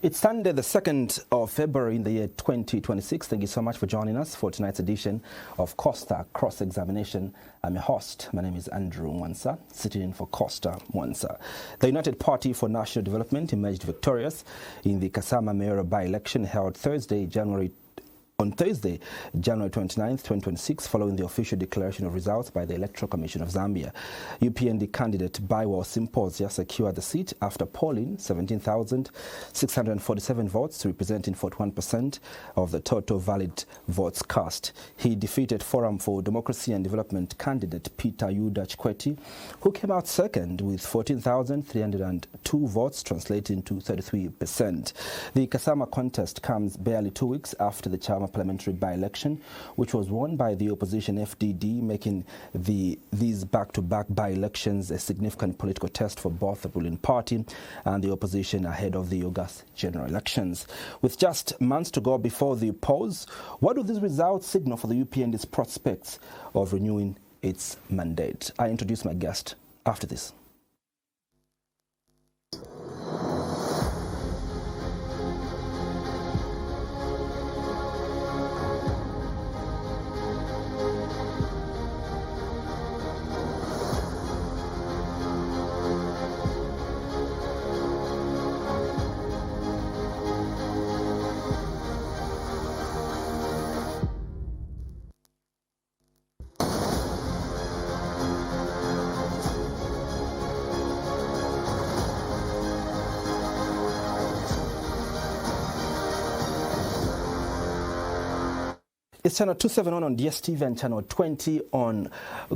It's Sunday, the 2nd of February in the year 2026. Thank you so much for joining us for tonight's edition of Costa Cross-Examination. I'm your host. My name is Andrew Mwansa, sitting in for Costa Mwansa. The United Party for National Development emerged victorious in the Kasama Mayoral by-election held on Thursday, January 29, 2026, following the official declaration of results by the Electoral Commission of Zambia. UPND candidate Baiwa Simposia secured the seat after polling 17,647 votes, representing 41% of the total valid votes cast. He defeated Forum for Democracy and Development candidate Peter Yuda Chikwete, who came out second with 14,302 votes, translating to 33%. The Kasama contest comes barely 2 weeks after the Chama parliamentary by-election, which was won by the opposition FDD, making these back-to-back by-elections a significant political test for both the ruling party and the opposition ahead of the August general elections. With just months to go before the polls, what do these results signal for the UPND's prospects of renewing its mandate? I introduce my guest after this. It's channel 271 on DSTV and channel 20 on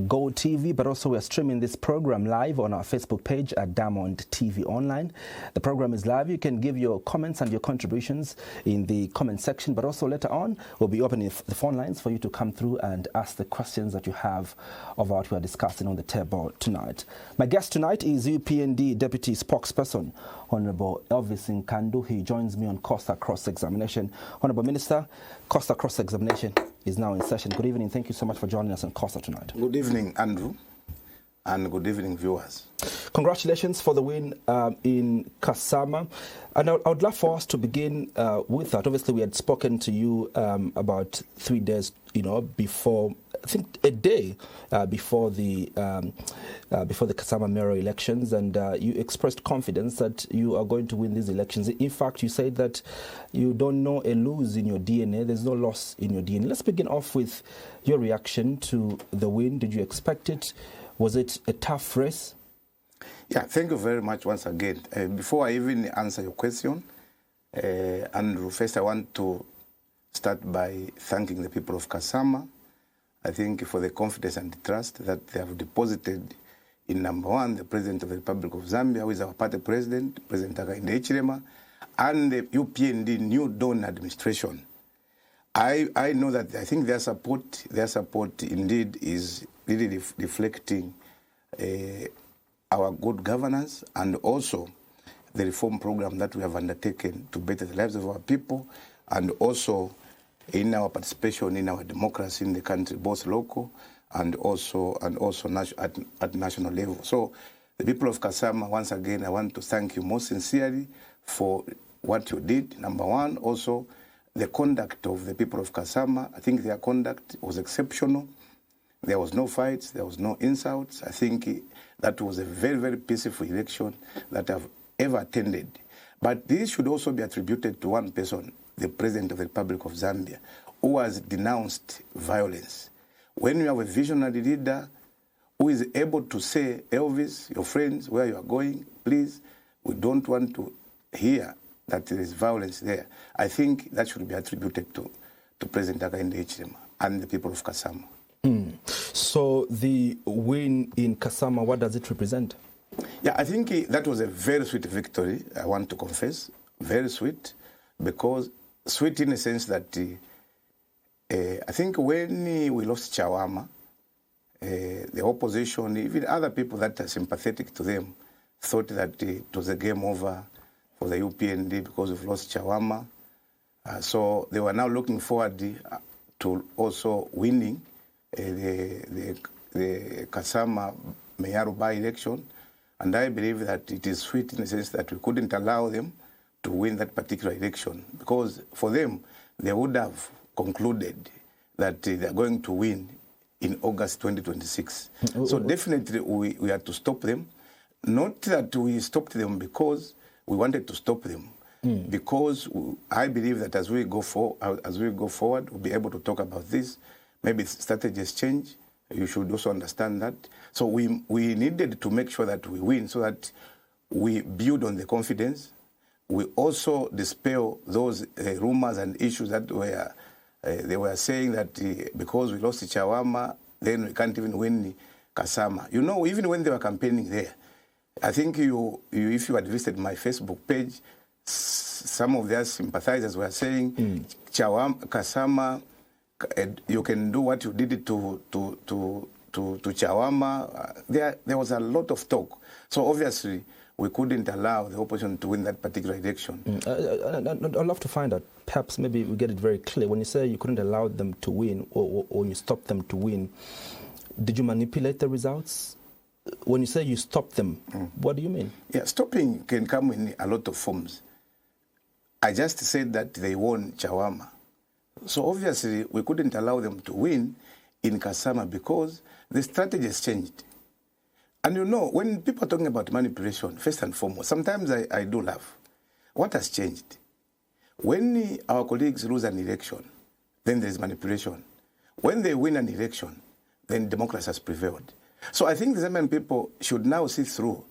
Go TV, but also we're streaming this program live on our Facebook page at Diamond TV Online. The program is live. You can give your comments and your contributions in the comment section, but also later on we'll be opening the phone lines for you to come through and ask the questions that you have of what we are discussing on the table tonight. My guest tonight is UPND Deputy Spokesperson, Hon Elvis Nkandu. He joins me on Costa Cross-Examination. Honourable Minister, Costa Cross-Examination is now in session. Good evening. Thank you so much for joining us on Costa tonight. Good evening, Andrew, and good evening, viewers. Congratulations for the win in Kasama. And I would love for us to begin with that. Obviously, we had spoken to you about 3 days, before, I think a day before the Kasama Mayoral Elections, and you expressed confidence that you are going to win these elections. In fact, you said that you don't know a lose in your DNA. There's no loss in your DNA. Let's begin off with your reaction to the win. Did you expect it? Was it a tough race? Yeah, thank you very much once again. Before I even answer your question, Andrew, first I want to start by thanking the people of Kasama, I think, for the confidence and the trust that they have deposited in, number one, the President of the Republic of Zambia, who is our party president, President Hakainde Hichilema, and the UPND New Dawn administration. I know that I think their support indeed is really reflecting our good governance and also the reform program that we have undertaken to better the lives of our people, and also in our participation in our democracy in the country, both local and also at national level. So the people of Kasama, once again, I want to thank you most sincerely for what you did. Number one, also the conduct of the people of Kasama. I think their conduct was exceptional. There was no fights, there was no insults. I think that was a very, very peaceful election that I've ever attended. But this should also be attributed to one person, the President of the Republic of Zambia, who has denounced violence. When you have a visionary leader who is able to say, Elvis, your friends, where you are going, please, we don't want to hear that there is violence there. I think that should be attributed to President Hakainde Hichilema and the people of Kasama. So the win in Kasama, what does it represent? Yeah, I think that was a very sweet victory, I want to confess. Very sweet, because sweet in the sense that I think when we lost Chawama, the opposition, even other people that are sympathetic to them, thought that it was a game over for the UPND because we've lost Chawama. So they were now looking forward to also winning the Kasama Mayoral by-election, and I believe that it is sweet in the sense that we couldn't allow them to win that particular election, because for them, they would have concluded that they are going to win in August 2026. So definitely we had to stop them. Not that we stopped them because we wanted to stop them, because I believe that as we go forward, we'll be able to talk about this. Maybe strategies change. You should also understand that. So we needed to make sure that we win, so that we build on the confidence. We also dispel those rumors and issues that they were saying that because we lost Chawama, then we can't even win Kasama. You know, even when they were campaigning there, I think if you had visited my Facebook page, some of their sympathizers were saying, Chawama, Kasama, you can do what you did to Chawama. There was a lot of talk. So obviously, we couldn't allow the opposition to win that particular election. I'd love to find out, perhaps maybe we get it very clear. When you say you couldn't allow them to win, or you stopped them to win, did you manipulate the results? When you say you stopped them, what do you mean? Yeah, stopping can come in a lot of forms. I just said that they won Chawama. So obviously, we couldn't allow them to win in Kasama because the strategy has changed. And you know, when people are talking about manipulation, first and foremost, sometimes I do laugh. What has changed? When our colleagues lose an election, then there's manipulation. When they win an election, then democracy has prevailed. So I think the Zambian people should now see through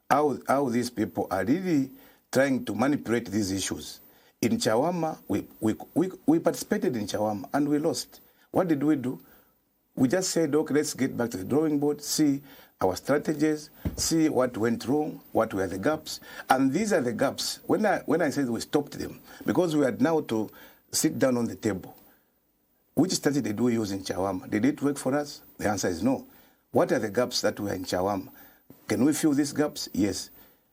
how these people are really trying to manipulate these issues. In Chawama, we participated in Chawama and we lost. What did we do? We just said, okay, let's get back to the drawing board, see our strategies, see what went wrong, what were the gaps. And these are the gaps. When I said we stopped them, because we had now to sit down on the table. Which strategy did we use in Chawama? Did it work for us? The answer is no. What are the gaps that were in Chawama? Can we fill these gaps? Yes.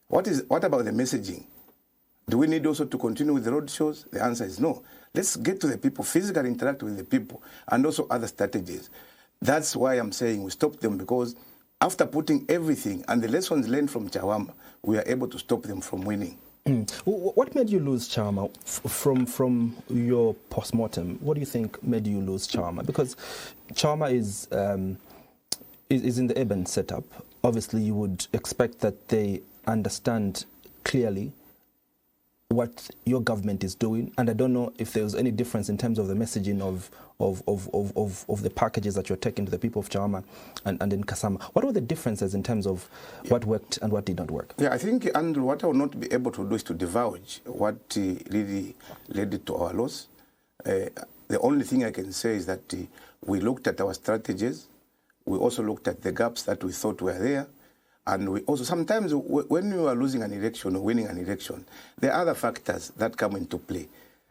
What about the messaging? Do we need also to continue with the road shows? The answer is no. Let's get to the people, physically interact with the people, and also other strategies. That's why I'm saying we stopped them, because after putting everything and the lessons learned from Chawama, we are able to stop them from winning. What made you lose Chawama from your postmortem? What do you think made you lose Chawama? Because Chawama is in the urban setup. Obviously, you would expect that they understand clearly what your government is doing, and I don't know if there was any difference in terms of the messaging of the packages that you're taking to the people of Chawama and in Kasama. What were the differences in terms of what worked and what did not work? Yeah, I think, Andrew, what I will not be able to do is to divulge what really led to our loss. The only thing I can say is that we looked at our strategies. We also looked at the gaps that we thought were there. And we also, sometimes when you are losing an election or winning an election, there are other factors that come into play.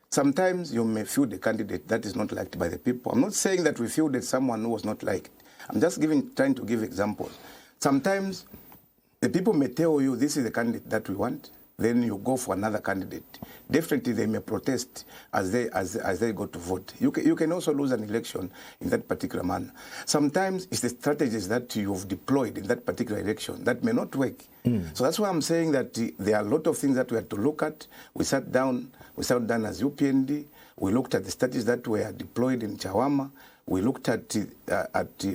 Sometimes you may field a candidate that is not liked by the people. I'm not saying that we fielded someone who was not liked. I'm just trying to give examples. Sometimes the people may tell you this is the candidate that we want, then you go for another candidate. Definitely they may protest as they go to vote. You can also lose an election in that particular manner. Sometimes it's the strategies that you've deployed in that particular election that may not work. So that's why I'm saying that there are a lot of things that we had to look at. We sat down as UPND. We looked at the strategies that were deployed in Chawama. We looked at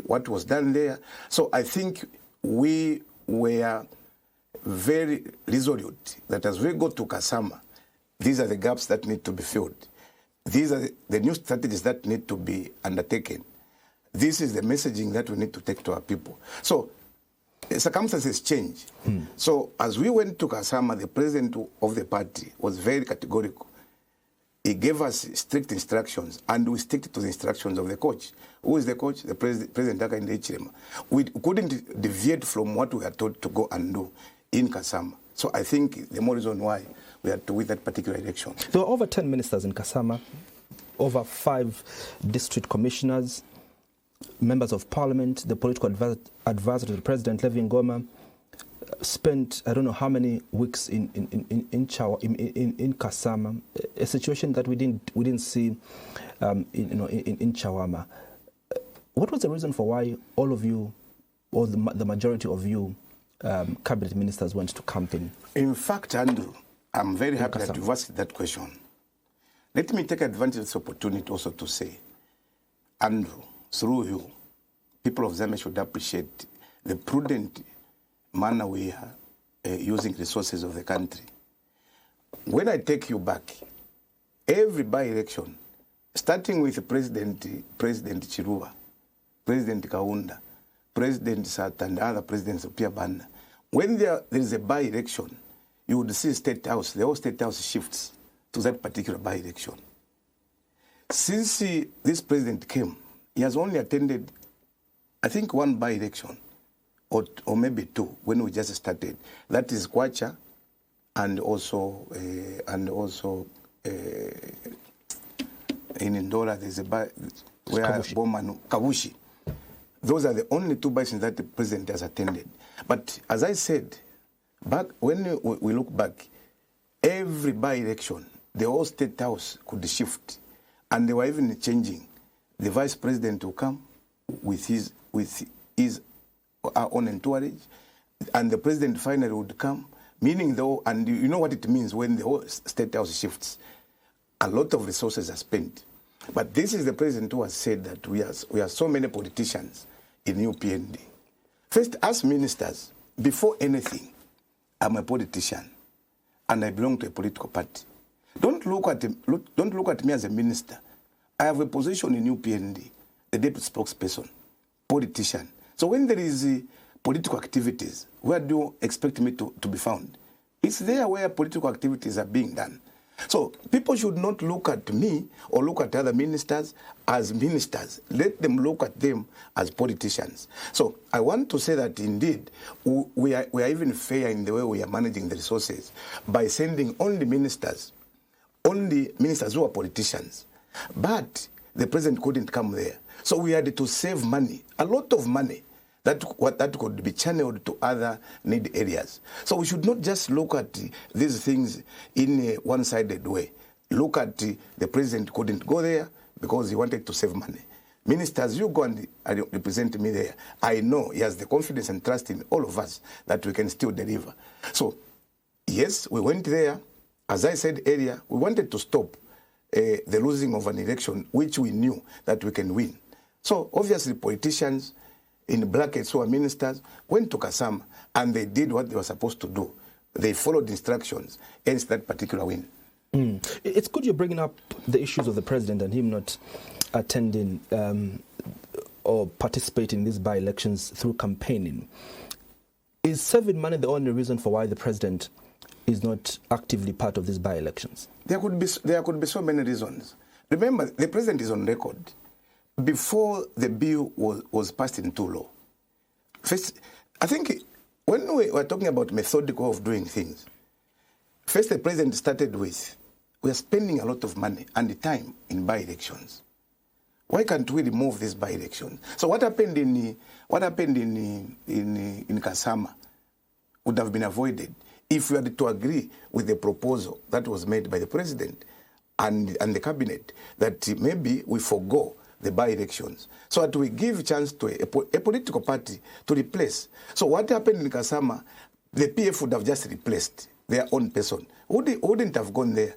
what was done there. So I think we were very resolute that as we go to Kasama, these are the gaps that need to be filled. These are the new strategies that need to be undertaken. This is the messaging that we need to take to our people. So circumstances change. So as we went to Kasama, the president of the party was very categorical. He gave us strict instructions, and we stick to the instructions of the coach. Who is the coach? The President Hakainde Hichilema. We couldn't deviate from what we were told to go and do in Kasama. So I think the more reason why we had to win that particular election. There were over 10 ministers in Kasama, over 5 district commissioners, members of parliament, the political advisor to the president, Levi Ngoma, spent I don't know how many weeks in Kasama, a situation that we didn't see in Chawama. What was the reason for why all of you, or the majority of you, cabinet ministers went to campaign? In fact, Andrew, I'm very happy that you've asked that question. Let me take advantage of this opportunity also to say, Andrew, through you, people of Zambia should appreciate the prudent manner we are using resources of the country. When I take you back, every by-election, starting with President Chiruba, President Kaunda, President Sata, and other presidents of Piabanda, when there is a by-election, you would see State House, the whole State House shifts to that particular by-election. Since this president came, he has only attended, I think, one by-election, or maybe two, when we just started. That is Kwacha, and also in Ndola, there's a by where Kavushi. Those are the only two by-elections that the president has attended. But as I said, back when we look back, every by-election, the whole State House could shift, and they were even changing. The vice president will come with his own entourage, and the president finally would come. Meaning, though, and you know what it means when the whole State House shifts, a lot of resources are spent. But this is the president who has said that we are so many politicians in UPND. First, as ministers, before anything, I'm a politician, and I belong to a political party. Don't look at me as a minister. I have a position in UPND, the deputy spokesperson, politician. So when there is political activities, where do you expect me to be found? It's there where political activities are being done. So people should not look at me or look at other ministers as ministers. Let them look at them as politicians. So I want to say that indeed we are even fair in the way we are managing the resources by sending only ministers who are politicians. But the president couldn't come there. So we had to save money, a lot of money, that could be channeled to other need areas. So we should not just look at these things in a one-sided way. Look at the president couldn't go there because he wanted to save money. Ministers, you go and represent me there. I know he has the confidence and trust in all of us that we can still deliver. So, yes, we went there. As I said earlier, we wanted to stop the losing of an election, which we knew that we can win. So, obviously, politicians in brackets who are ministers went to Kasama and they did what they were supposed to do. They followed instructions, hence that particular win. It's good you're bringing up the issues of the president and him not attending or participating in these by-elections through campaigning. Is saving money the only reason for why the president is not actively part of these by-elections? There could be so many reasons. Remember, the president is on record. Before the bill was passed into law, first, I think when we were talking about methodical of doing things, first the president started with, we are spending a lot of money and time in by-elections. Why can't we remove this by-election? So what happened in Kasama would have been avoided if we had to agree with the proposal that was made by the president and the cabinet that maybe we forgo the by-elections, so that we give a chance to a political party to replace. So what happened in Kasama, the PF would have just replaced their own person. Wouldn't have gone there.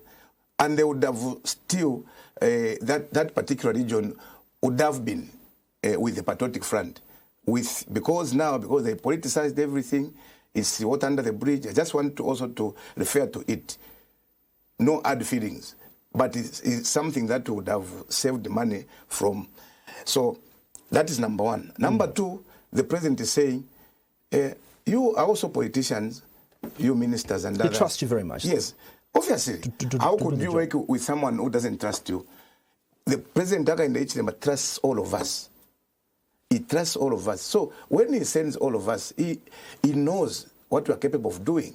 And they would have still, that particular region would have been with the Patriotic Front. Because they politicized everything, it's water under the bridge. I just want to also to refer to it. No hard feelings. But it's something that would have saved money from. So that is number one. Number two, the president is saying, you are also politicians, you ministers and others. He trusts you very much. Yes. Obviously. How could you work with someone who doesn't trust you? The president in the HDM trusts all of us. He trusts all of us. So when he sends all of us, he knows what we are capable of doing.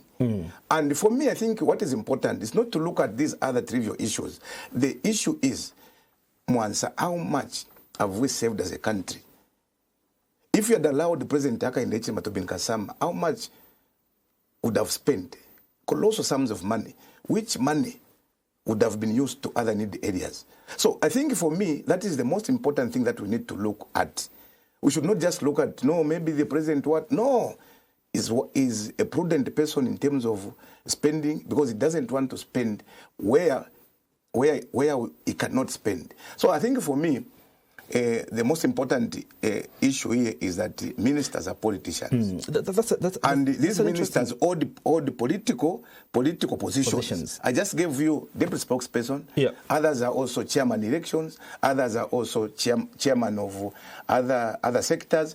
And for me, I think what is important is not to look at these other trivial issues. The issue is, Mwansa, how much have we saved as a country? If you had allowed the President Taka in the HM to be in Kasama, how much would have spent? Colossal sums of money. Which money would have been used to other needy areas? So I think for me, that is the most important thing that we need to look at. We should not just look at, no, maybe the President what? No. is a prudent person in terms of spending, because he doesn't want to spend where he cannot spend. So I think for me, the most important issue here is that ministers are politicians. And these ministers all the political positions. I just gave you deputy spokesperson. Yeah. Others are also chairman elections. Others are also chairman of other sectors.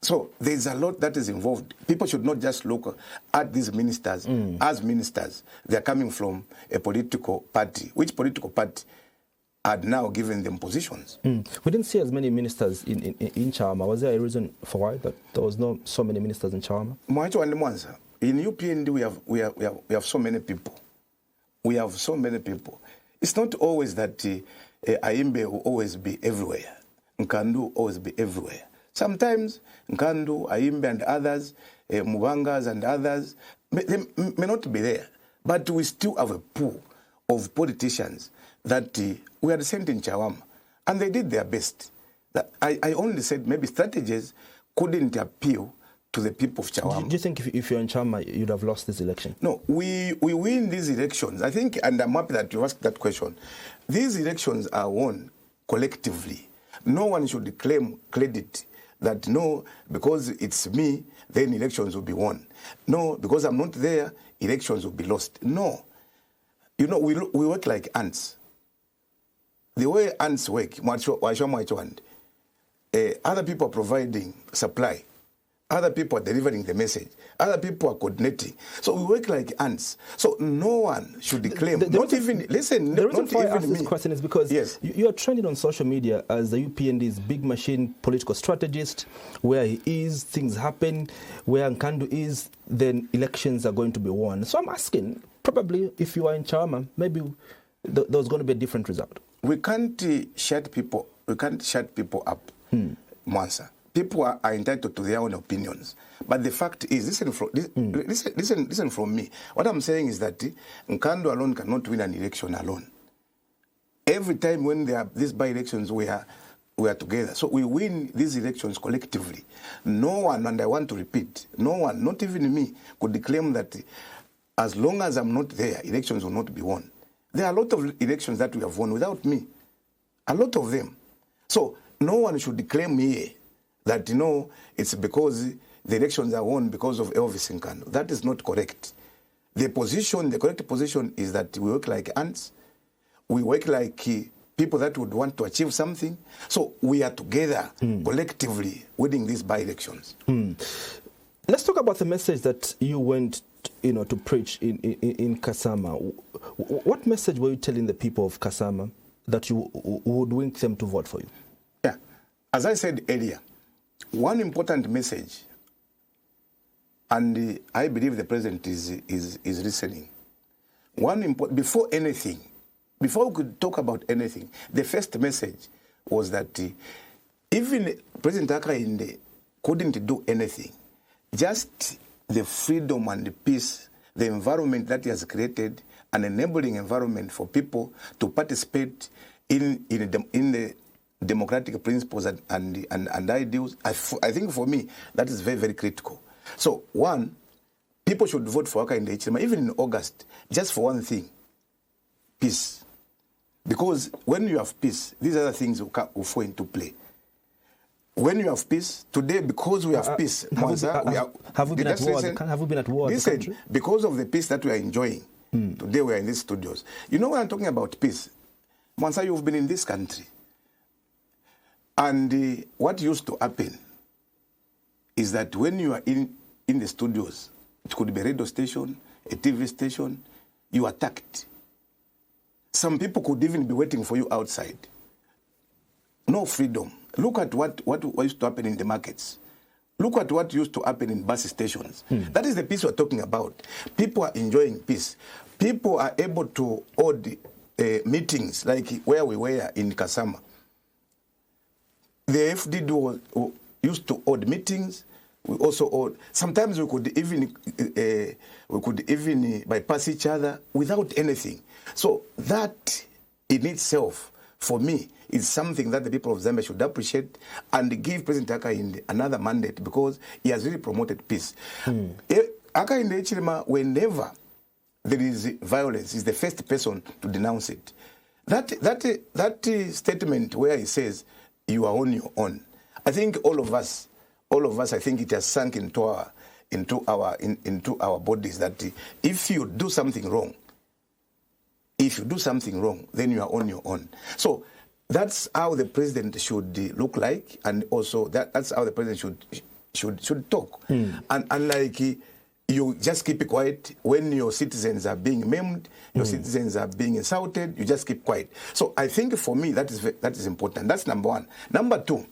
So there's a lot that is involved. People should not just look at these ministers as ministers. They're coming from a political party. Which political party had now given them positions? We didn't see as many ministers in Chama. Was there a reason for why that there was not so many ministers in Chama? Hon Mwansa, in UPND we have so many people. We have so many people. It's not always that Aimbe will always be everywhere. Nkandu will always be everywhere. Sometimes Nkandu, Aimbe and others, Mubangas and others, may not be there. But we still have a pool of politicians that we are sent in Chawama, and they did their best. I only said maybe strategies couldn't appeal to the people of Chawama. Do you think if you're in Chama, you'd have lost this election? No, we win these elections. I think, and I'm happy that you asked that question. These elections are won collectively. No one should claim credit that, no, because it's me, then elections will be won. No, because I'm not there, elections will be lost. No. You know, we work like ants. The way ants work, other people are providing supply. Other people are delivering the message. Other people are coordinating. So we work like ants. So no one should claim. The reason why I ask this question is because you are trending on social media as the UPND's big machine political strategist. Where he is, things happen. Where Nkandu is, then elections are going to be won. So I'm asking, probably if you are in Chama, maybe there's going to be a different result. We can't shut people. We can't shut people up, Mwansa. People are entitled to their own opinions. But the fact is, listen from me. What I'm saying is that Nkandu alone cannot win an election alone. Every time when there are these by-elections, we are together. So we win these elections collectively. No one, and I want to repeat, no one, not even me, could claim that as long as I'm not there, elections will not be won. There are a lot of elections that we have won without me. A lot of them. So no one should claim here that, you know, it's because the elections are won because of Elvis Nkandu. That is not correct. The correct position is that we work like ants. We work like people that would want to achieve something. So we are together, collectively, winning these by-elections. Let's talk about the message that you went to preach in Kasama. What message were you telling the people of Kasama that you would win them to vote for you? Yeah. As I said earlier, one important message, and I believe the president is listening. Before we could talk about anything, the first message was that even President Hakainde couldn't do anything. Just the freedom and the peace, the environment that he has created, an enabling environment for people to participate in the democratic principles and ideals. I think for me, that is very, very critical. So, one, people should vote for Hakainde Hichilema, even in August, just for one thing, peace. Because when you have peace, these other things will fall into play. When you have peace, today, because we have peace, have we been at war as a country? Because of the peace that we are enjoying, today we are in these studios. You know, when I'm talking about peace, Mwansa, you've been in this country. And what used to happen is that when you are in the studios, it could be a radio station, a TV station, you are attacked. Some people could even be waiting for you outside. No freedom. Look at what used to happen in the markets. Look at what used to happen in bus stations. That is the peace we're talking about. People are enjoying peace. People are able to hold meetings like where we were in Kasama. The FDD used to hold meetings. We also hold. Sometimes we could even bypass each other without anything. So that in itself, for me, is something that the people of Zambia should appreciate and give President Hakainde another mandate because he has really promoted peace. Hakainde Hichilema, whenever there is violence, is the first person to denounce it. That statement where he says, you are on your own, I think all of us, I think it has sunk into our bodies that if you do something wrong, then you are on your own. So that's how the president should look like, and also that's how the president should talk. And unlike you just keep it quiet when your citizens are being maimed, your citizens are being insulted, you just keep quiet. So I think for me that is important. That's number one. Number two,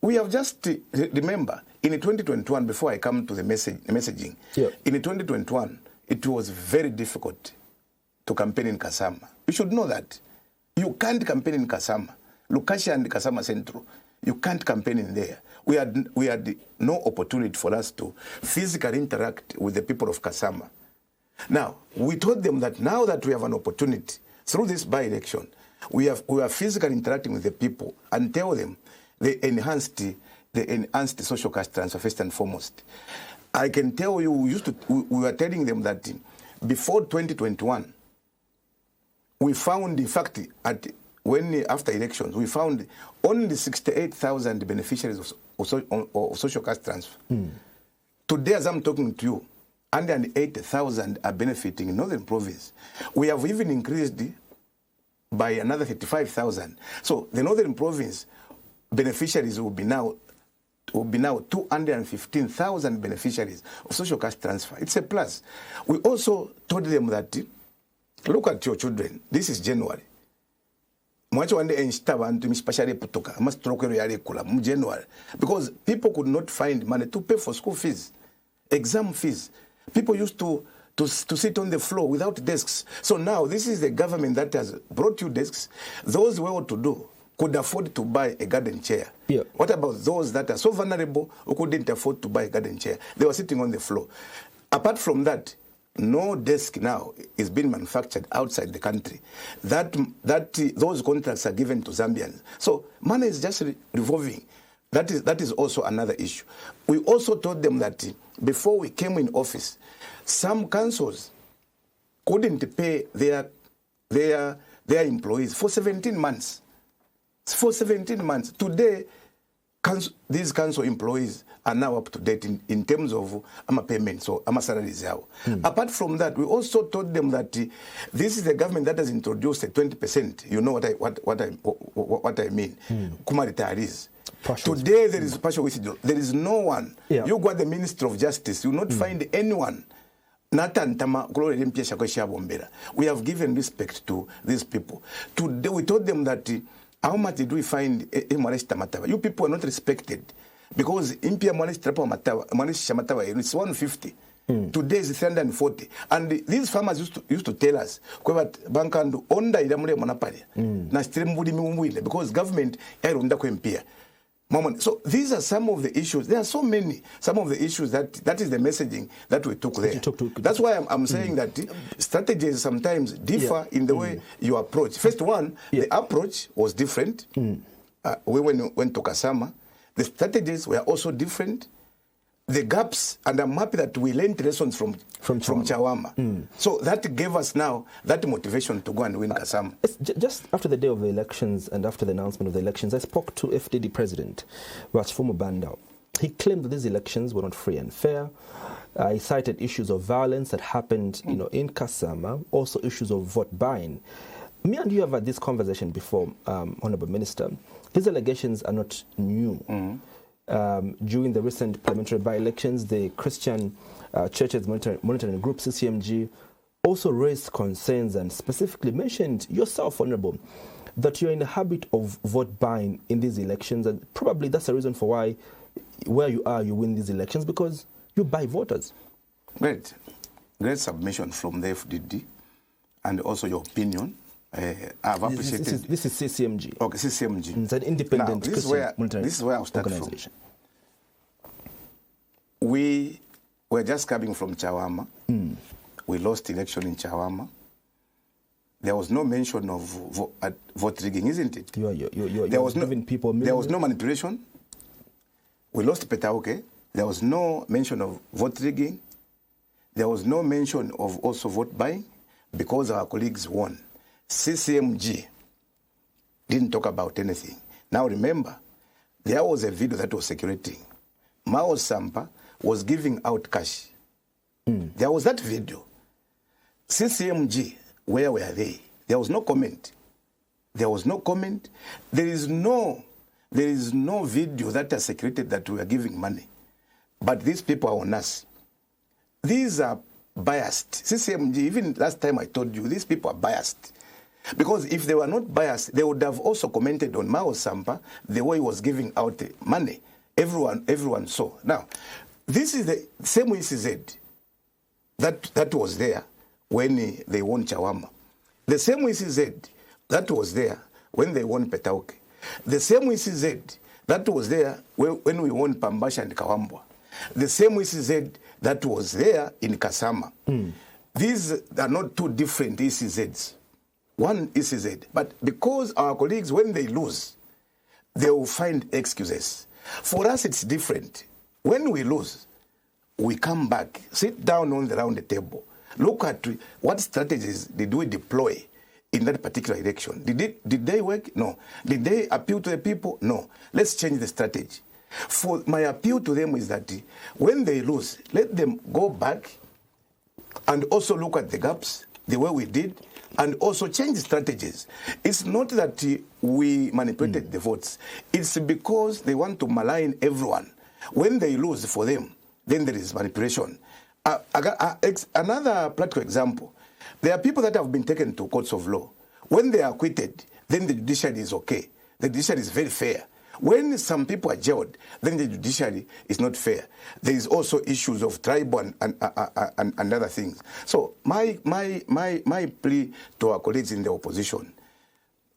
we have just remember in 2021, before I come to the messaging, in 2021 it was very difficult to campaign in Kasama. You should know that. You can't campaign in Kasama. Lukasha and Kasama Central, you can't campaign in there. We had no opportunity for us to physically interact with the people of Kasama. Now, we told them that now that we have an opportunity, through this by-election, we are physically interacting with the people and tell them the enhanced social caste transfer first and foremost. I can tell you, we were telling them that before 2021, we found, in fact, after elections, we found only 68,000 beneficiaries of social caste transfer. Today, as I'm talking to you, 180,000 are benefiting in Northern Province. We have even increased by another 35,000. So the Northern Province beneficiaries will be now 215,000 beneficiaries of social caste transfer. It's a plus. We also told them that, look at your children. This is January. Because people could not find money to pay for school fees, exam fees. People used to sit on the floor without desks. So now this is the government that has brought you desks. Those well-to-do could afford to buy a garden chair. What about those that are so vulnerable who couldn't afford to buy a garden chair? They were sitting on the floor. Apart from that, no desk now is being manufactured outside the country. Those contracts are given to Zambians. So money is just revolving. That is also another issue. We also told them that before we came in office, some councils couldn't pay their employees for 17 months. For 17 months. Today, these council employees are now up to date in terms of payments or salaries. Apart from that, we also told them that this is the government that has introduced a 20%. You know what I mean? Kuma retirees. Today there is partial withdrawal. There is no one. You got the Minister of Justice. You will not find anyone. We have given respect to these people. Today we told them that how much did we find you people are not respected because it's 150. Today is 340. And these farmers used to tell us because government. So these are some of the issues. There are so many. Some of the issues that is the messaging that we took there. That's why I'm saying that strategies sometimes differ in the way you approach. First one, the approach was different. We went to Kasama. The strategies were also different. The gaps, and I'm happy that we learned lessons from Chawama. So that gave us now that motivation to go and win Kasama. Just after the day of the elections and after the announcement of the elections, I spoke to FDD President Vatsfumo Bandao. He claimed that these elections were not free and fair. He cited issues of violence that happened, in Kasama, also issues of vote buying. Me and you have had this conversation before, Honorable Minister. These allegations are not new. During the recent parliamentary by-elections, the Christian Churches Monitoring Group, CCMG, also raised concerns and specifically mentioned yourself, Honorable, that you're in the habit of vote buying in these elections, and probably that's the reason for why, where you are, you win these elections, because you buy voters. Great submission from the FDD, and also your opinion. I've appreciated. This is CCMG. Okay, CCMG. It's an independent Christian monitoring this is where I'll start organization. From. We were just coming from Chawama. We lost election in Chawama. there was no mention of vote rigging, isn't it? There was giving people there was no manipulation. We lost Petauke. There was no mention of vote rigging. There was no mention of also vote buying because our colleagues won. CCMG didn't talk about anything. Now remember, there was a video that was circulating. Mao Sampa was giving out cash. There was that video. CCMG, where were they? There was no comment. There was no comment. There is no video that is circulated that we are giving money. But these people are on us. These are biased. CCMG, even last time I told you, these people are biased. Because if they were not biased, they would have also commented on Mao Sampa, the way he was giving out money. Everyone saw. Now, this is the same ECZ that was there when they won Chawama. The same ECZ that was there when they won Petauke. The same ECZ that was there when we won Pambasha and Kawambwa. The same ECZ that was there in Kasama. These are not two different ECZs. One ECZ. But because our colleagues, when they lose, they will find excuses. For us, it's different. When we lose, we come back, sit down on the round table, look at what strategies did we deploy in that particular election. Did they work? No. Did they appeal to the people? No. Let's change the strategy. For my appeal to them is that when they lose, let them go back and also look at the gaps, the way we did, and also change strategies. It's not that we manipulated the votes. It's because they want to malign everyone. When they lose for them, then there is manipulation. Another practical example, there are people that have been taken to courts of law. When they are acquitted, then the judiciary is okay. The judiciary is very fair. When some people are jailed, then the judiciary is not fair. There is also issues of tribal and other things. So my plea to our colleagues in the opposition,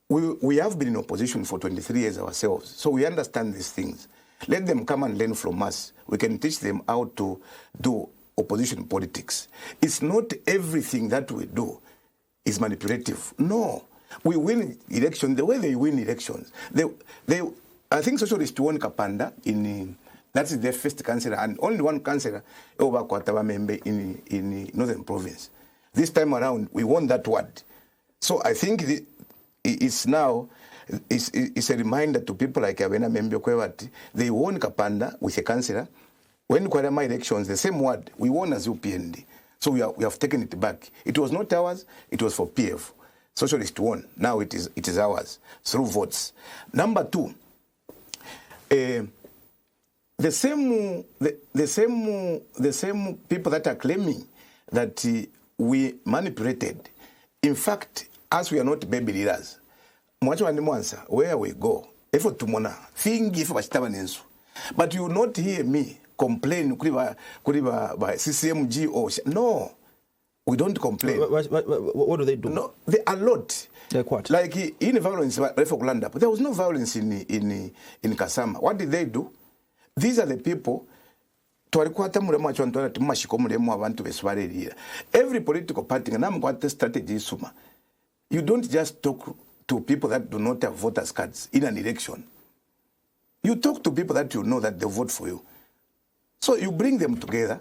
we have been in opposition for 23 years ourselves, so we understand these things. Let them come and learn from us. We can teach them how to do opposition politics. It's not everything that we do is manipulative. No. We win elections the way they win elections. I think Socialist won Kapanda that's their first councillor, and only one councillor over Kwatabamembe in Northern Province. This time around, we won that ward. So I think it's now it's a reminder to people like Abena Membe Kwewati. They won Kapanda with a councillor. When Kwarama elections, the same ward, we won as UPND. So we have taken it back. It was not ours, it was for PF. Socialist won. Now it is ours through votes. Number two, the same people that are claiming that we manipulated. In fact, as we are not baby leaders, Hon Mwansa, where we go, if but you will not hear me complain by CCMG or no. We don't complain. What do they do? No, they a lot. Like what? Like in violence, there was no violence in Kasama. What did they do? These are the people. Every political party, strategy. You don't just talk to people that do not have voters' cards in an election. You talk to people that you know that they vote for you. So you bring them together.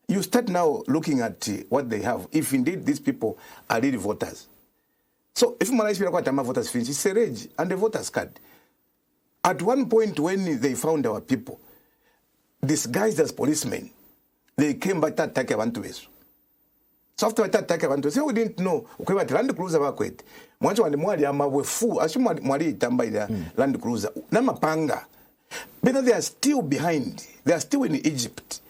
You start now looking at what they have, if indeed these people are really voters. So if Malaysia voters finish, it's a rage and a voters card. At one point when they found our people, disguised as policemen, they came back to attack Abantu. So after attack Abantu, so we didn't know. Okay, but Land Cruiser wakwete. Mwanzo wande mwali amawe fu, ashumu mwali itamba ida Land Cruiser. Namapanga. But they are still behind. They are still in Egypt.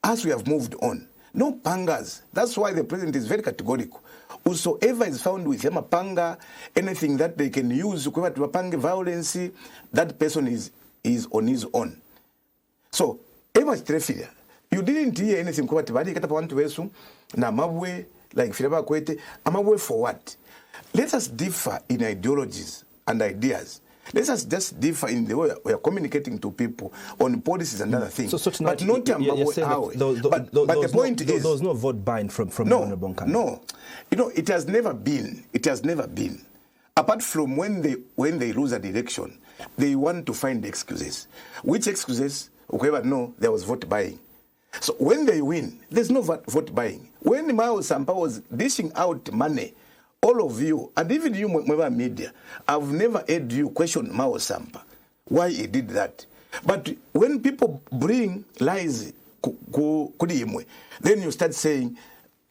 As we have moved on, no pangas. That's why the president is very categorical. Whosoever is found with a panga, anything that they can use to panga violence, that person is on his own. So, Eva Strefia, you didn't hear anything about Namabwe, like Filaba Kwete, Amabwe for what? Let us differ in ideologies and ideas, Let us just differ in the way we are communicating to people on policies and other things. So tonight, but the point is, there was no vote buying from Honorable Nkandu. No, it has never been. It has never been. Apart from when they lose an election, they want to find excuses. Which excuses? Whoever know there was vote buying. So when they win, there's no vote buying. When Mayoral Sampa was dishing out money, all of you, and even you, media, I've never heard you question Mayoral Sampa, why he did that. But when people bring lies, then you start saying,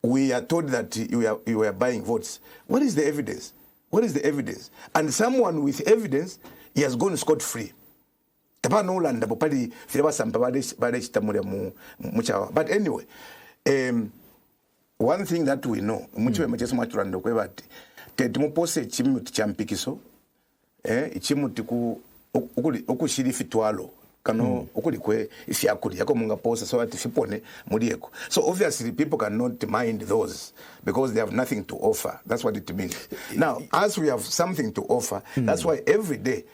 we are told that you are buying votes. What is the evidence? What is the evidence? And someone with evidence, he has gone scot-free. But anyway, one thing that we know, so obviously people cannot mind those because they have nothing to offer. That's what it means. Now, as we have something to offer, that's why every day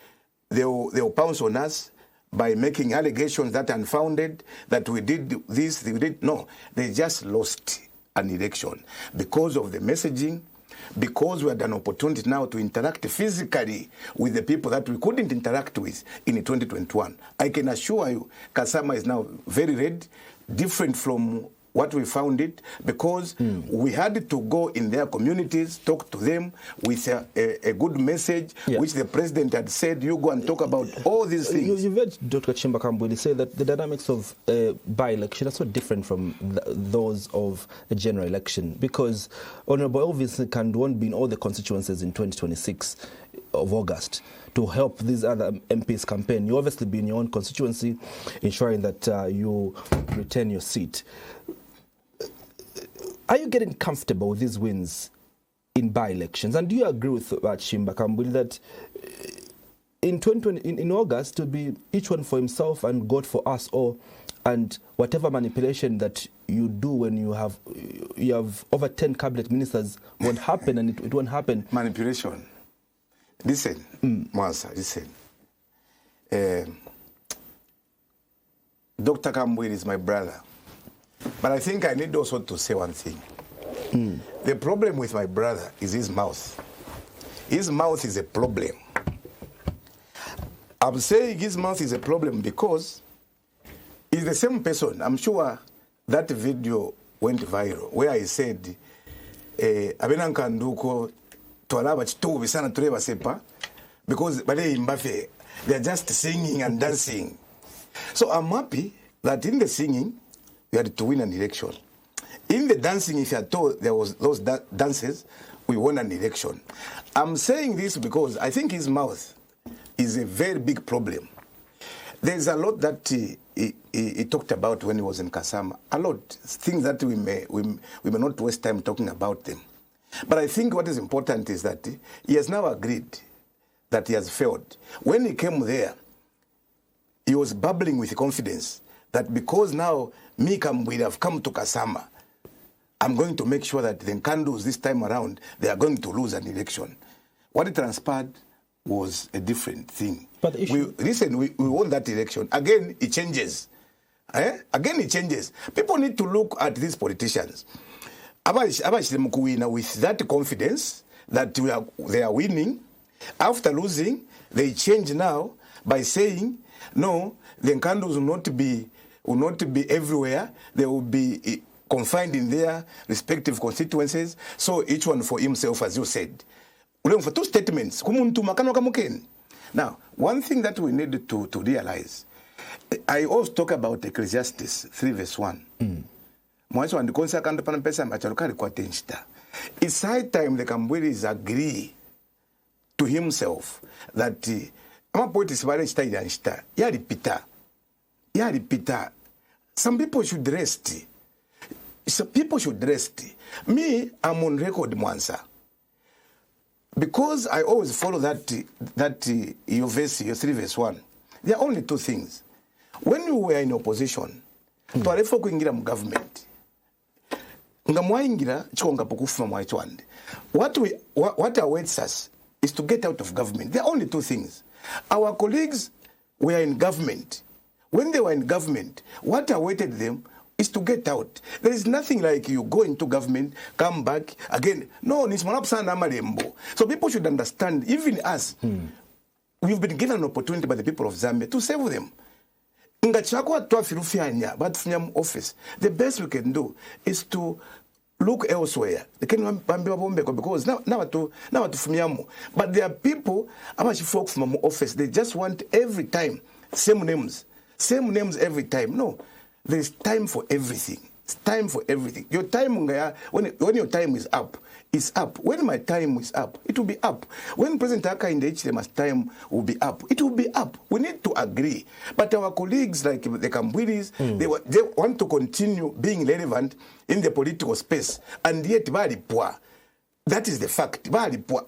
they'll pounce on us by making allegations that are unfounded, that we did this, we did. No, they just lost an election because of the messaging, because we had an opportunity now to interact physically with the people that we couldn't interact with in 2021. I can assure you, Kasama is now very red, different from what we found it, because we had to go in their communities, talk to them with a good message, which the president had said, you go and talk about all these things. You've heard Dr. Chimba Kambwili say that the dynamics of by-election are so different from those of a general election, because Honorable Elvis Nkandu won't be in all the constituencies in 2026 of August to help these other MPs campaign. You obviously be in your own constituency, ensuring that you retain your seat. Are you getting comfortable with these wins in by-elections? And do you agree with Chimba Kambwili that in August to be each one for himself and God for us all, and whatever manipulation that you do when you have over 10 cabinet ministers won't happen, and it won't happen? Manipulation. Listen, Mwansa, listen. Dr. Kambwili is my brother. But I think I need also to say one thing. The problem with my brother is his mouth. His mouth is a problem. I'm saying his mouth is a problem because he's the same person. I'm sure that video went viral where I said, Abena Nkanduko twalaba chitubi sana tureba sepa, because they are just singing and dancing. So I'm happy that in the singing, we had to win an election. In the dancing, if you had told there was those dances, we won an election. I'm saying this because I think his mouth is a very big problem. There's a lot that he talked about when he was in Kasama. A lot. Things that we may not waste time talking about them. But I think what is important is that he has now agreed that he has failed. When he came there, he was bubbling with confidence that because now we have come to Kasama, I'm going to make sure that the Nkandus this time around, they are going to lose an election. What transpired was a different thing. But we won that election. Again, it changes. Again, it changes. People need to look at these politicians. With that confidence that they are winning. After losing, they change now by saying, no, the Nkandus will not be everywhere. They will be confined in their respective constituencies. So each one for himself, as you said. For two statements. Now, one thing that we need to realize, I always talk about Ecclesiastes 3 verse 1. It's high time the Kambwilis agree to himself that some people should rest. People should rest. Me, I'm on record, Mwansa. Because I always follow that your 3 verse 1. There are only two things. When we were in opposition, twarefa kuingira mu government. What awaits us is to get out of government. There are only two things. Our colleagues were in government. When they were in government, what awaited them is to get out. There is nothing like you go into government, come back again. No, so people should understand, even us, we've been given an opportunity by the people of Zambia to save them. Office. The best we can do is to look elsewhere. Because now but there are people folk from office. They just want every time same names every time. No, there is time for everything. It's time for everything. Your time, when your time is up, it's up. When my time is up, it will be up. When President Aka in the HTM's time will be up, it will be up. We need to agree. But our colleagues like the Kambwiris, they want to continue being relevant in the political space, and yet very poor. That is the fact. Very poor.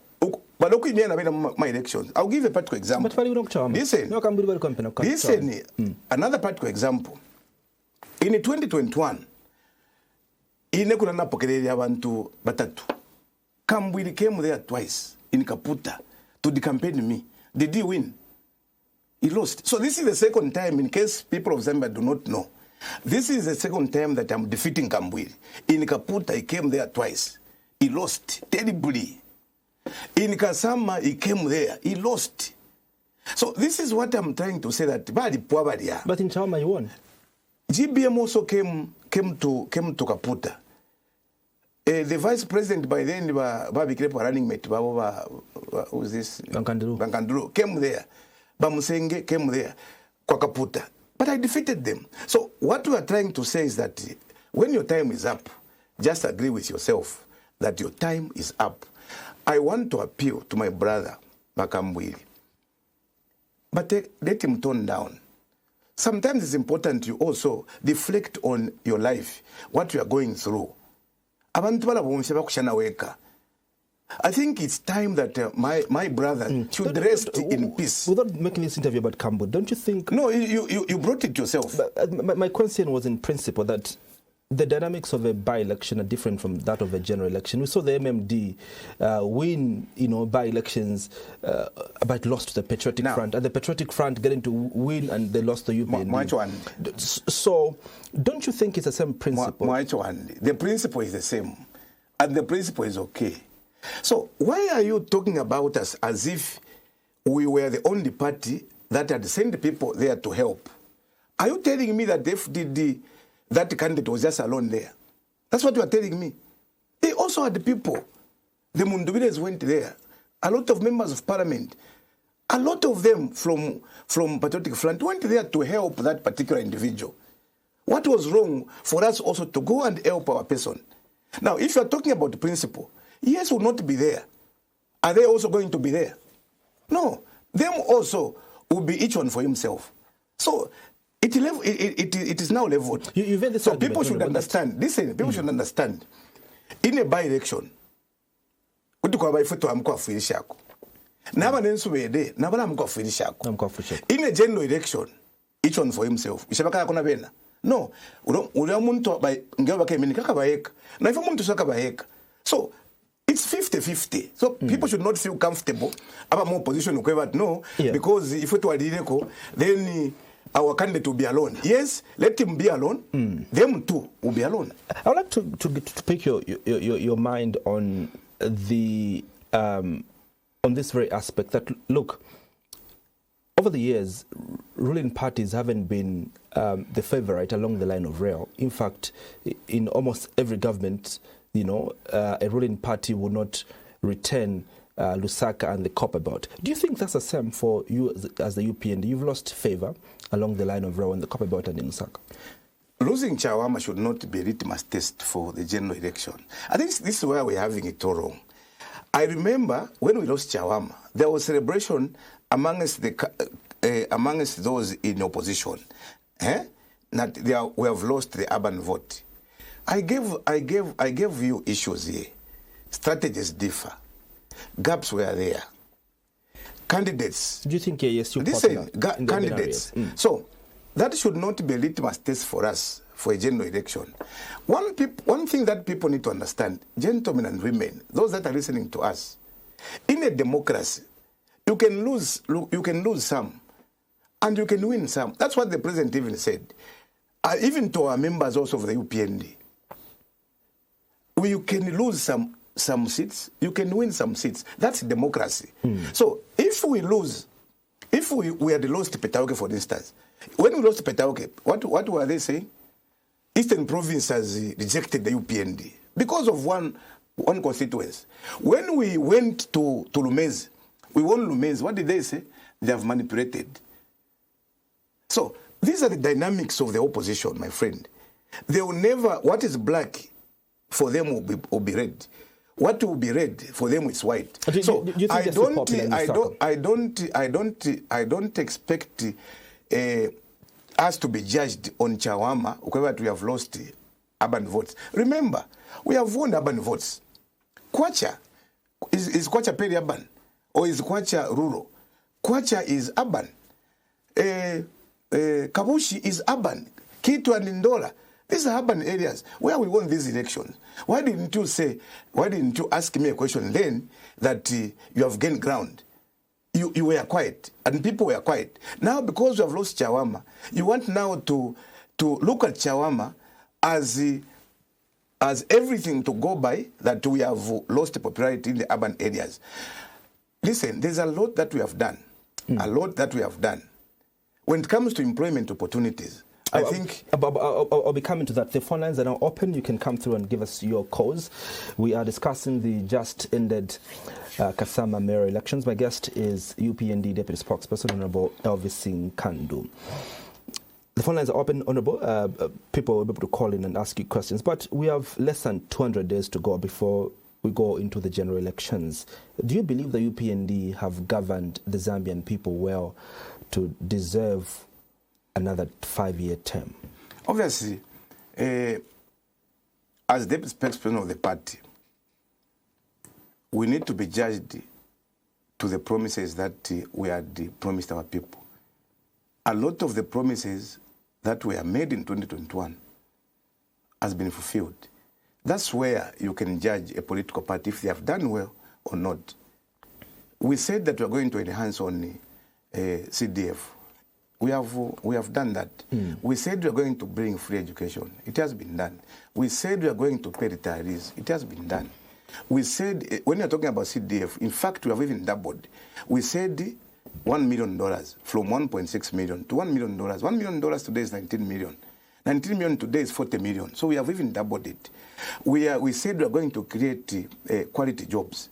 But look at my elections. I'll give a practical example. Listen, another practical example. In 2021, kuna napokelele abantu batatu. Kambwili came there twice in Kaputa to campaign me. Did he win? He lost. So this is the second time, in case people of Zambia do not know. This is the second time that I'm defeating Kambwili. In Kaputa, he came there twice. He lost terribly. In Kasama, he came there. He lost. So this is what I'm trying to say, that but in Chama you won. GBM also came to Kaputa. The vice president by then, Babi running mate, who's this? Bankanduru came there. Bamusenge came there. Kaputa. But I defeated them. So what we are trying to say is that when your time is up, just agree with yourself that your time is up. I want to appeal to my brother, Makambwili. But let him tone down. Sometimes it's important you also reflect on your life, what you are going through. I think it's time that my brother should rest in peace. Without making this interview about Kambo, don't you think... No, you brought it yourself. My question was in principle that the dynamics of a by-election are different from that of a general election. We saw the MMD win, by-elections, but lost to the Patriotic Front, and the Patriotic Front getting to win, and they lost the UPND. So, don't you think it's the same principle? The principle is the same, and the principle is okay. So, why are you talking about us as if we were the only party that had sent people there to help? Are you telling me that the FDD, that candidate was just alone there? That's what you are telling me. They also had people. The Mundubiles went there. A lot of members of parliament. A lot of them from Patriotic Front went there to help that particular individual. What was wrong for us also to go and help our person? Now, if you are talking about the principle, yes, will not be there. Are they also going to be there? No. Them also will be each one for himself. So, it is now leveled. So people should understand. Listen, people should understand. In a by-election, in a general election, each one for himself. No. So, it's 50-50. So people should not feel comfortable about more position. No, because if it were then our candidate will be alone. Yes, let him be alone. Them too will be alone. I would like to pick your mind on the on this very aspect. That look, over the years, ruling parties haven't been the favorite along the line of rail. In fact, in almost every government, a ruling party will not return Lusaka and the copper belt. Do you think that's the same for you as the UPND? You've lost favor along the line of rail and the copper belt and in Lusaka. Losing Chawama should not be a litmus test for the general election. I think this is where we're having it all wrong. I remember when we lost Chawama, there was celebration amongst those in opposition. That we have lost the urban vote. I gave you issues here. Strategies differ. Gaps were there. Candidates. Do you think yes, you candidates. So that should not be a litmus test for us for a general election. One thing that people need to understand, gentlemen and women, those that are listening to us, in a democracy, You can lose some, and you can win some. That's what the president even said. Even to our members also of the UPND. You can lose some seats, you can win some seats. That's democracy. So if we lose, if we had lost Petauke, for instance, when we lost Petauke, what were they saying? Eastern Province has rejected the UPND because of one constituency. When we went to Lumezi, we won Lumezi, what did they say? They have manipulated. So these are the dynamics of the opposition, my friend. They will never, what is black for them will be red. What will be red for them is white. So I don't expect us to be judged on Chawama, wherever we have lost urban votes. Remember, we have won urban votes. Kwacha, is Kwacha peri-urban or is Kwacha rural? Kwacha is urban. Kabushi is urban. Kitu and Ndola. These are urban areas where we won these elections. Why didn't you ask me a question then that you have gained ground? You were quiet and people were quiet. Now because you have lost Chawama, you want now to look at Chawama as everything to go by, that we have lost popularity in the urban areas. Listen, there's a lot that we have done. A lot that we have done. When it comes to employment opportunities, I think I'll be coming to that. The phone lines are now open. You can come through and give us your calls. We are discussing the just ended Kasama Mayoral Elections. My guest is UPND Deputy Spokesperson, Honorable Elvis Nkandu. The phone lines are open, Honorable. People will be able to call in and ask you questions. But we have less than 200 days to go before we go into the general elections. Do you believe the UPND have governed the Zambian people well to deserve another 5-year term? Obviously, as the spokesperson of the party, we need to be judged to the promises that we had promised our people. A lot of the promises that were made in 2021 has been fulfilled. That's where you can judge a political party if they have done well or not. We said that we are going to enhance on CDF. We have done that. We said we are going to bring free education. It has been done. We said we are going to pay retirees. It has been done. We said, when you're talking about CDF, in fact, we have even doubled. We said $1 million from 1.6 million to $1 million. $1 million today is 19 million. 19 million today is 40 million. So we have even doubled it. We said we are going to create quality jobs.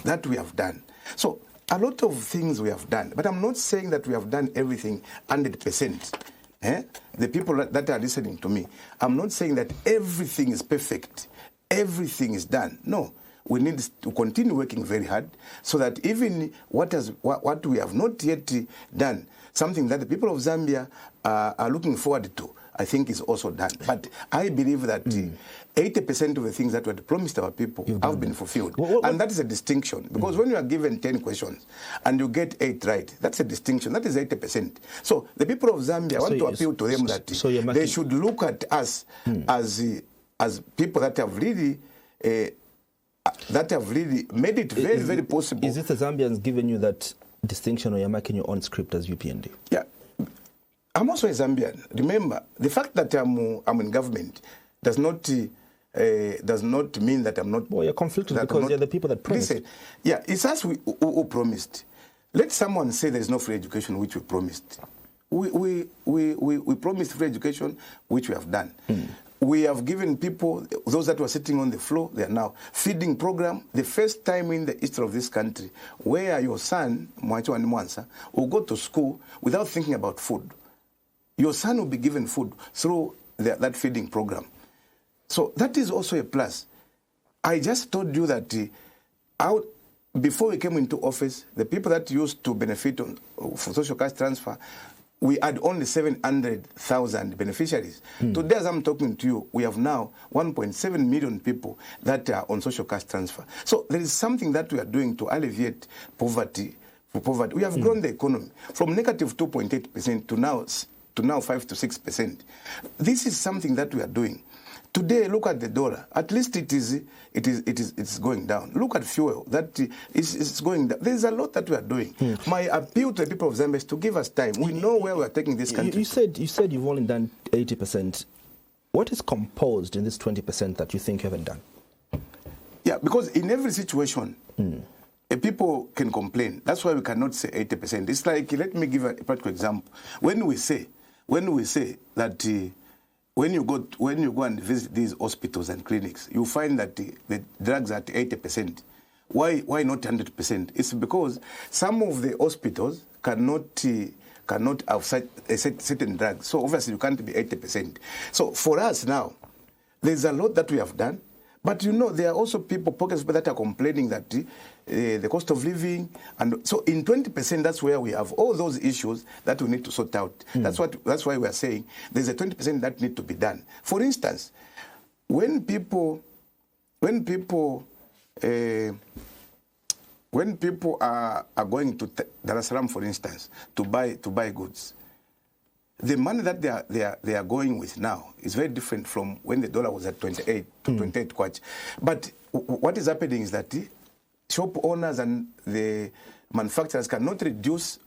That we have done. So a lot of things we have done. But I'm not saying that we have done everything 100%. The people that are listening to me, I'm not saying that everything is perfect. Everything is done. No. We need to continue working very hard so that even what we have not yet done, something that the people of Zambia are looking forward to, I think is also done. But I believe that 80% of the things that we had promised our people have been fulfilled. And that is a distinction. Because when you are given 10 questions and you get 8 right, that's a distinction. That is 80%. So the people of Zambia, I want to appeal to them that they should look at us as people that have really made it very, very possible. Is it the Zambians giving you that distinction, or you're making your own script as UPND? Yeah. I'm also a Zambian. Remember, the fact that I'm in government does not mean that I'm not... Well, you're conflicted because you're the people that promised. Listen, yeah, it's us who promised. Let someone say there's no free education, which we promised. We promised free education, which we have done. We have given people, those that were sitting on the floor, they are now feeding program. The first time in the history of this country where your son, Hon Mwansa, will go to school without thinking about food. Your son will be given food through that feeding program. So that is also a plus. I just told you that before we came into office, the people that used to benefit for social cash transfer, we had only 700,000 beneficiaries. Today, as I'm talking to you, we have now 1.7 million people that are on social cash transfer. So there is something that we are doing to alleviate poverty. We have grown the economy from negative 2.8% to now 5 to 6%. This is something that we are doing. Today, look at the dollar. At least it's going down. Look at fuel. That is going down. There's a lot that we are doing. My appeal to the people of Zambia is to give us time. We know where we are taking this country. You said you've only done 80%. What is composed in this 20% that you think you haven't done? Yeah, because in every situation, people can complain. That's why we cannot say 80%. It's like, let me give a practical example. When we say that when you go and visit these hospitals and clinics, you find that the drugs are at 80%. Why not 100%? It's because some of the hospitals cannot have certain drugs. So obviously you can't be 80%. So for us now, there's a lot that we have done. But there are also pockets that are complaining that the cost of living, and so in 20%, that's where we have all those issues that we need to sort out. That's why we are saying there's a 20% that need to be done. For instance, when people are going to Dar es Salaam, for instance, to buy goods, the money that they are going with now is very different from when the dollar was at 28 to 28 kwacha. But what is happening is that the shop owners and the manufacturers cannot reduce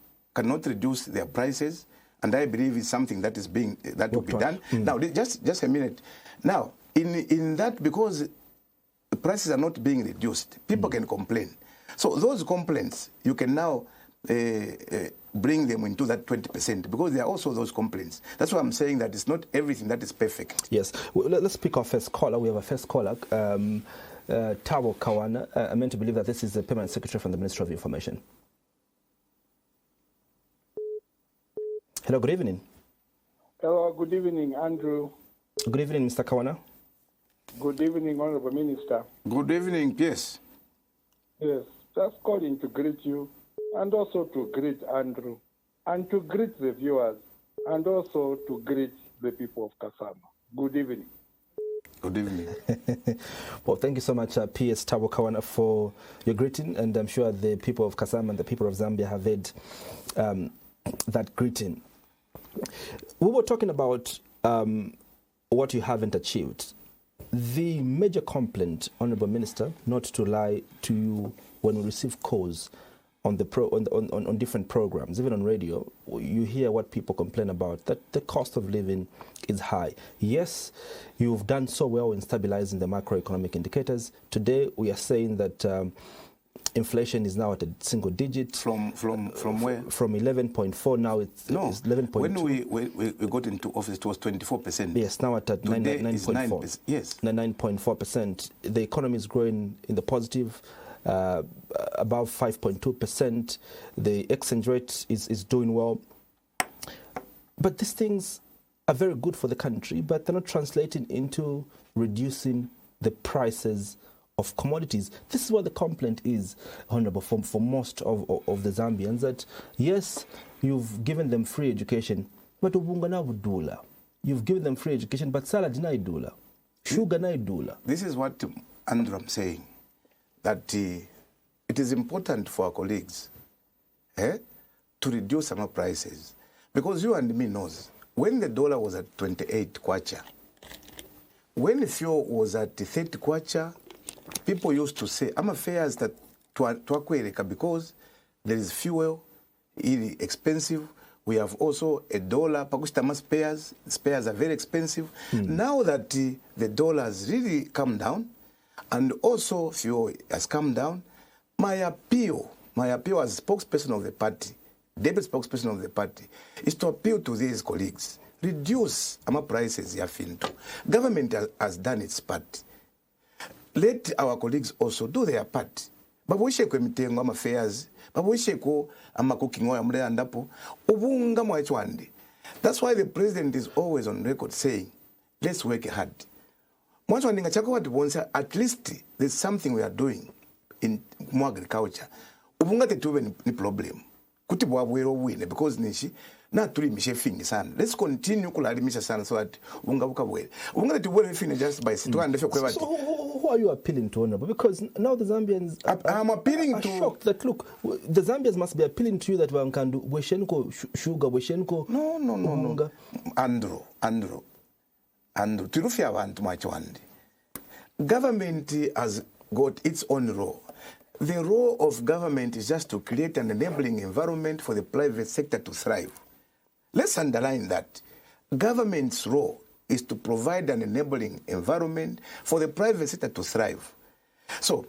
their prices, and I believe it's something that will be done. Now, just a minute. Now, in that, because the prices are not being reduced, people can complain. So those complaints, you can now bring them into that 20%, because there are also those complaints. That's why I'm saying that it's not everything that is perfect. Yes. Well, let's pick our first caller. We have a first caller, Tabo Kawana. I'm meant to believe that this is the Permanent Secretary from the Ministry of Information. Hello, good evening. Hello, good evening, Andrew. Good evening, Mr. Kawana. Good evening, Honorable Minister. Good evening, yes. Yes, just calling to greet you, and also to greet Andrew, and to greet the viewers, and also to greet the people of Kasama. Good evening. Good evening. Well, thank you so much, P.S. Tabo Kawana, for your greeting, and I'm sure the people of Kasama and the people of Zambia have heard that greeting. We were talking about what you haven't achieved. The major complaint, Honourable Minister, not to lie to you, when we receive calls on different programs, even on radio, you hear what people complain about, that the cost of living is high. Yes, you've done so well in stabilizing the macroeconomic indicators. Today, we are saying that inflation is now at a single digit. From where? From 11.4 now it's 11.2. When we got into office, it was 24%. Yes, now at 9.4. Yes, 9.4%. The economy is growing in the positive. Above 5.2%. The exchange rate is doing well. But these things are very good for the country, but they're not translating into reducing the prices of commodities. This is what the complaint is, Honourable, for most of the Zambians, that yes, you've given them free education, but you've given them free education, but salad na idula, sugar na idula. This is what Andrew I'm saying, that it is important for our colleagues to reduce some prices. Because you and me knows, when the dollar was at 28 kwacha, when the fuel was at 30 kwacha, people used to say, I'm affairs that because there is fuel, it is expensive. We have also a dollar, Pakustama spares are very expensive. Now that the dollar has really come down, and also fuel has come down, my appeal as spokesperson of the party, deputy spokesperson of the party, is to appeal to these colleagues. Reduce our prices. Government has done its part. Let our colleagues also do their part. Babusheko emitengo amaffairs, babusheko amakukingo amule andapo, ubunga mwachwandi. That's why the president is always on record saying, let's work hard. At least there's something we are doing in agriculture. Ubunga tetuwe ni problem. Kuti bwabwero wine because nishi na tuli mishefingi sana. Let's continue kulalimisha sana so that ubunga bukabwele. Ubunga tetuwe fini just by situande fe kwebati. So who are you appealing to, Honorable? Because now the Zambians I'm appealing to shocked that look, the Zambians must be appealing to you that Nkandu weshenko sugar weshenko. No. Andrew. and Tirufia want much one. Government has got its own role. The role of government is just to create an enabling environment for the private sector to thrive. Let's underline that. Government's role is to provide an enabling environment for the private sector to thrive. So,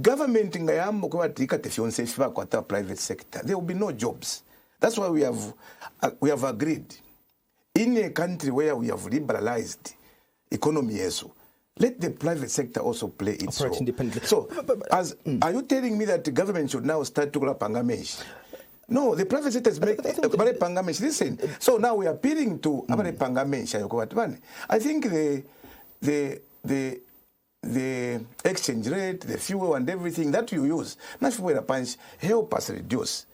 government in the private sector, there will be no jobs. That's why we have agreed. In a country where we have liberalized economy, let the private sector also play its role. Independently. So, are you telling me that the government should now start to pangamish? No, the private sector is making pangamish. Listen. So now we are appealing to pangamish. I think the exchange rate, the fuel, and everything that you use, help us reduce.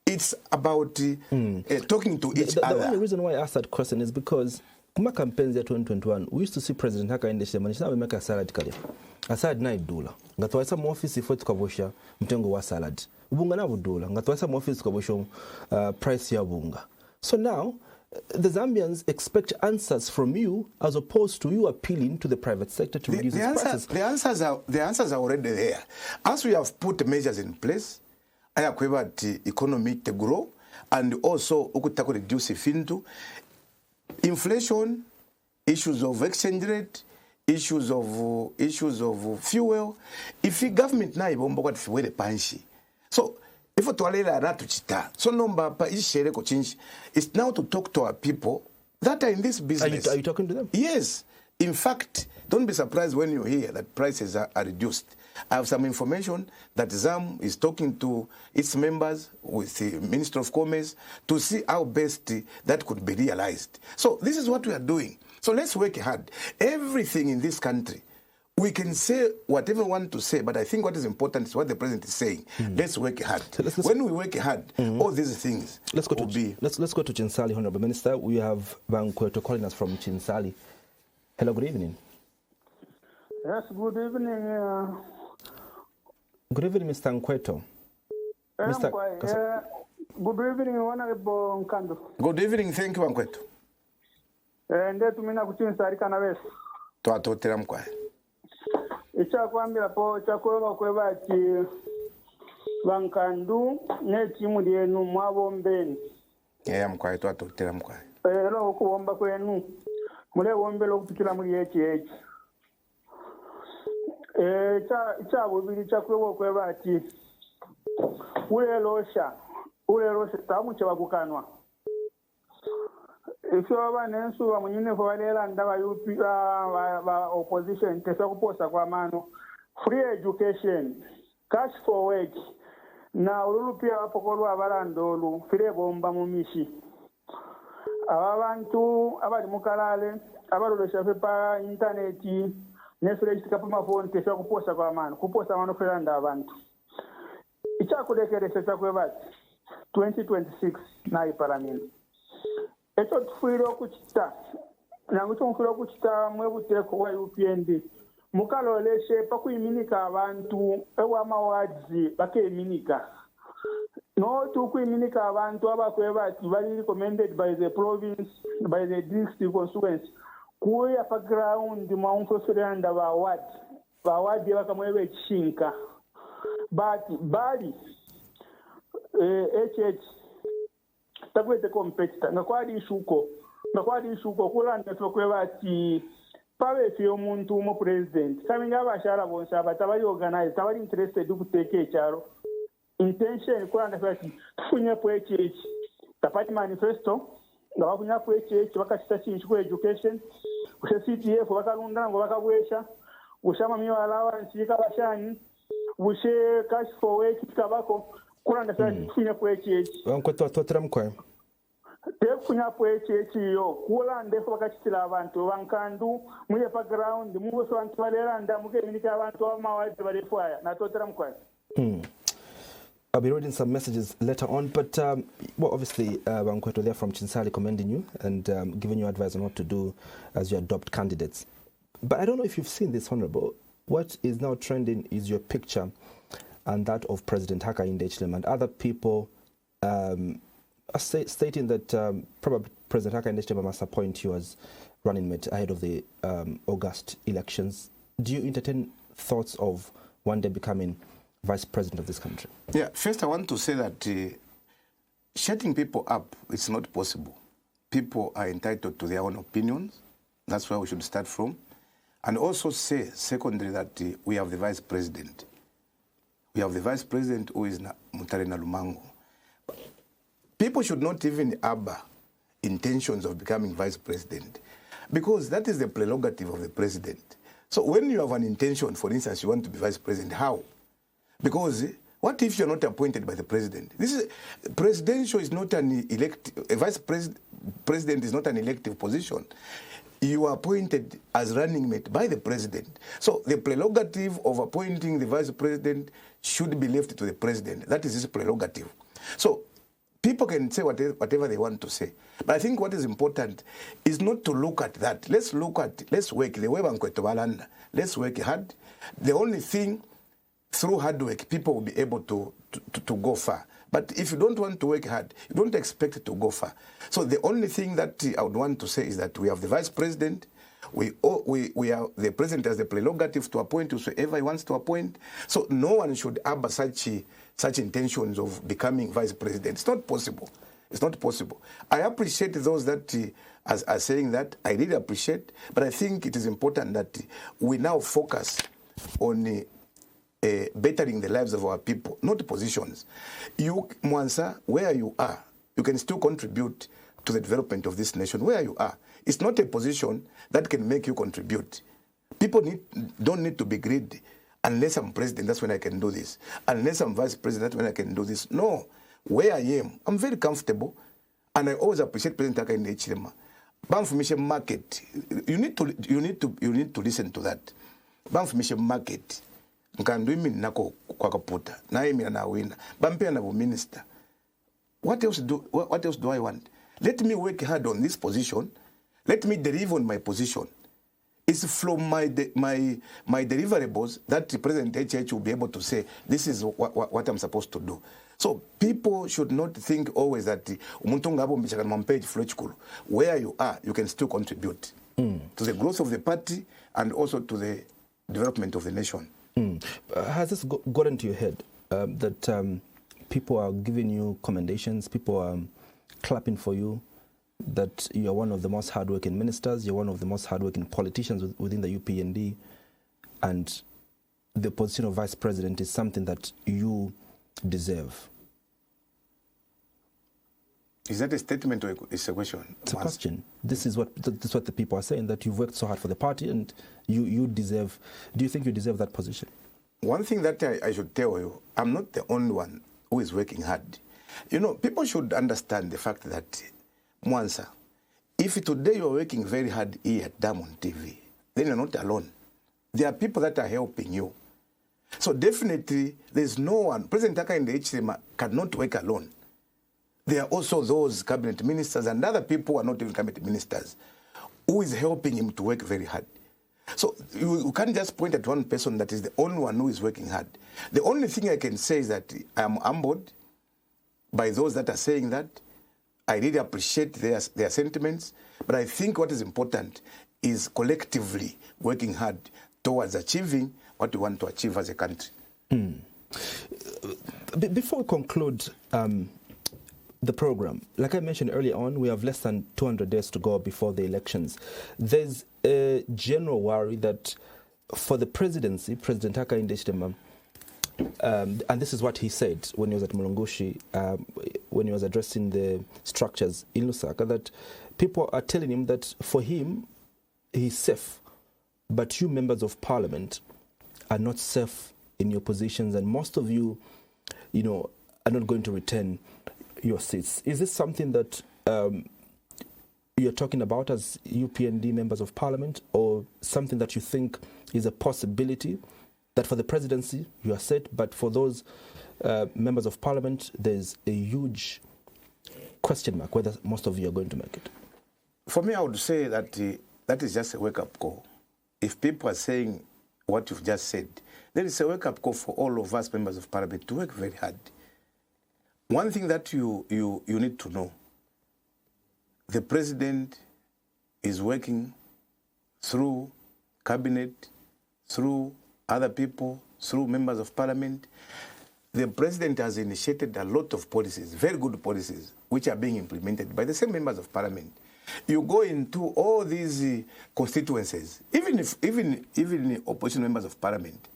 It's about talking to each other. The only reason why I asked that question is because kuma campaigns ya 2021, we used to see President Haka endesha manisha na wemeka salad kali. A salad na $1. Ngatwaisa mu office ifo tukabosha mtengo wa salad. Ubunga na $1. Ngatwaisa mu office tukabosha price ya bunga. So now the Zambians expect answers from you as opposed to you appealing to the private sector to reduce its prices. The answers are already there. As we have put measures in place, I have the economy to grow and also ukutako reduce fintu. Inflation, issues of exchange rate, issues of fuel. If the government na ibomba kwa tifuwele panshi. So, if you ratu chita, so number pa ishere ko change. It's now to talk to our people that are in this business. Are you talking to them? Yes. In fact, don't be surprised when you hear that prices are reduced. I have some information that ZAM is talking to its members with the Minister of Commerce to see how best that could be realized. So this is what we are doing. So let's work hard. Everything in this country, we can say whatever we want to say, but I think what is important is what the president is saying. Let's work hard. So when we work hard, all these things let's go to Chinsali, Honorable Minister. We have Bankweto calling us from Chinsali. Hello, good evening. Yes, good evening. Good evening, Mr. Nkweto. Good evening, Honorable Nkandu. Good evening, thank you, Nkweto. Ndetu mina kuchinsari kana wesi. Twatotera mkwae. Ichakwambira po chakweba kweba ati Nkandu ne timu lyenu mwabombeni. Mkwae twatotera mkwae. Lo okuwomba kwenu mule wombela okupitira muri eki. Bubiri chakweba kweba ati ulelosha tamu chebakukanwa. If you have an answer, when you never and the opposition, Tesakuposa Kwamano, free education, cash for wage. Now, Lupia Pokolo Avarandolu, Free Bomba Mumishi. Avantu, Abadimukalale, Avarushafa, Internet, Netflix Kapama phone, Tesakuposa Kwamano, Kuposa Manoferanda Avantu. Ichakudeke Tesakuvat, 2026, Nai Paramin. Echo tufiro kuchita nangucho mfiro kuchita mwebuteko wa UPND mukaloleshe pakuyiminika abantu ewa mawadzi bakeminika no tukuyiminika abantu abakweba ati bali recommended by the province, by the district constituency kuya pa ground maunfofiranda ba ward bakamwebe chishinka but bali takwete competitor ngakwadi ishuko kulanda tokweba ati pabe fi omuntu mu president kaminga abashara bonse abatabali organize tabali interested ukuteke echaro intention kulanda fati tufunye pwechi tapati manifesto ngabakunya pwechi bakashita chinchi ku education kushe CTF bakalunda ngo bakabwesha ushama miyo allowance ikabashani ushe cash for work kabako kuranda fati tufunye pwechi Bankweto twatotera mkwae. Tekunya pwechi yo kulande fakachitira abantu Nkandu muye pa ground muwe abantu baleranda muke minika abantu amawadi balefwaya na totera mkwae. I'll be reading some messages later on, but well, obviously, Bankweto there from Chinsali commending you and giving you advice on what to do as you adopt candidates. But I don't know if you've seen this, Honorable. What is now trending is your picture and that of President Hakainde Hichilema and other people stating that probably President Hakainde Hichilema must appoint you as running mate ahead of the August elections. Do you entertain thoughts of one day becoming vice president of this country? Yeah, first I want to say that shutting people up is not possible. People are entitled to their own opinions. That's where we should start from. And also say, secondly, that we have the vice president. We have the vice president who is Mutare Nalumango. People should not even harbor intentions of becoming vice president, because that is the prerogative of the president. So when you have an intention, for instance, you want to be vice president, how? Because what if you're not appointed by the president? This is presidential is not an elective, a vice president is not an elective position. You are appointed as running mate by the president. So the prerogative of appointing the vice president should be left to the president. That is his prerogative. So people can say whatever they want to say. But I think what is important is not to look at that. Let's work the way let's work hard. The only thing, through hard work, people will be able to go far. But if you don't want to work hard, you don't expect to go far. So the only thing that I would want to say is that we have the vice president. We are the president has the prerogative to appoint whoever he wants to appoint. So no one should harbor such intentions of becoming vice president. It's not possible. It's not possible. I appreciate those that are saying that. I really appreciate. But I think it is important that we now focus on bettering the lives of our people, not positions. You, Mwansa, where you are, you can still contribute to the development of this nation where you are. It's not a position that can make you contribute. People don't need to be greedy. Unless I'm president, that's when I can do this. Unless I'm vice president, that's when I can do this. No. Where I am, I'm very comfortable, and I always appreciate President Taka in the HLM. Banfumation market, you need to listen to that. Banfumation market. Nkandu imi nako kwa kaputa. Na imi na wina. Bampia na minister. What else do I want? Let me work hard on this position. Let me deliver on my position. It's from my deliverables that the President HH will be able to say, this is what I'm supposed to do. So people should not think always that where you are, you can still contribute to the growth of the party and also to the development of the nation. Has this got into your head that people are giving you commendations, people are clapping for you, that you're one of the most hardworking ministers, you're one of the most hardworking politicians within the UPND, and the position of vice president is something that you deserve? Is that a statement or is a question? It's a question. This is what the people are saying, that you've worked so hard for the party and you deserve. Do you think you deserve that position? One thing that I should tell you, I'm not the only one who is working hard. You know, people should understand the fact that, Mwansa, if today you're working very hard here at Diamond TV, then you're not alone. There are people that are helping you. So definitely, there's no one. President Taka in the HCM cannot work alone. There are also those cabinet ministers and other people who are not even cabinet ministers who is helping him to work very hard. So you can't just point at one person that is the only one who is working hard. The only thing I can say is that I am humbled by those that are saying that. I really appreciate their sentiments, but I think what is important is collectively working hard towards achieving what we want to achieve as a country. Before we conclude the program, like I mentioned earlier on, we have less than 200 days to go before the elections. There's a general worry that for the presidency, President Taka Indeshitema, and this is what he said when he was at Mulungushi, when he was addressing the structures in Lusaka, that people are telling him that for him, he's safe, but you members of parliament are not safe in your positions, and most of you, are not going to return your seats. Is this something that you're talking about as UPND members of parliament, or something that you think is a possibility? That for the presidency, you are set, but for those members of parliament, there's a huge question mark whether most of you are going to make it. For me, I would say that that is just a wake-up call. If people are saying what you've just said, there is a wake-up call for all of us members of parliament to work very hard. One thing that you need to know, the president is working through cabinet, through other people, through members of parliament. The president has initiated a lot of policies, very good policies, which are being implemented by the same members of parliament. You go into all these constituencies, even opposition members of parliament.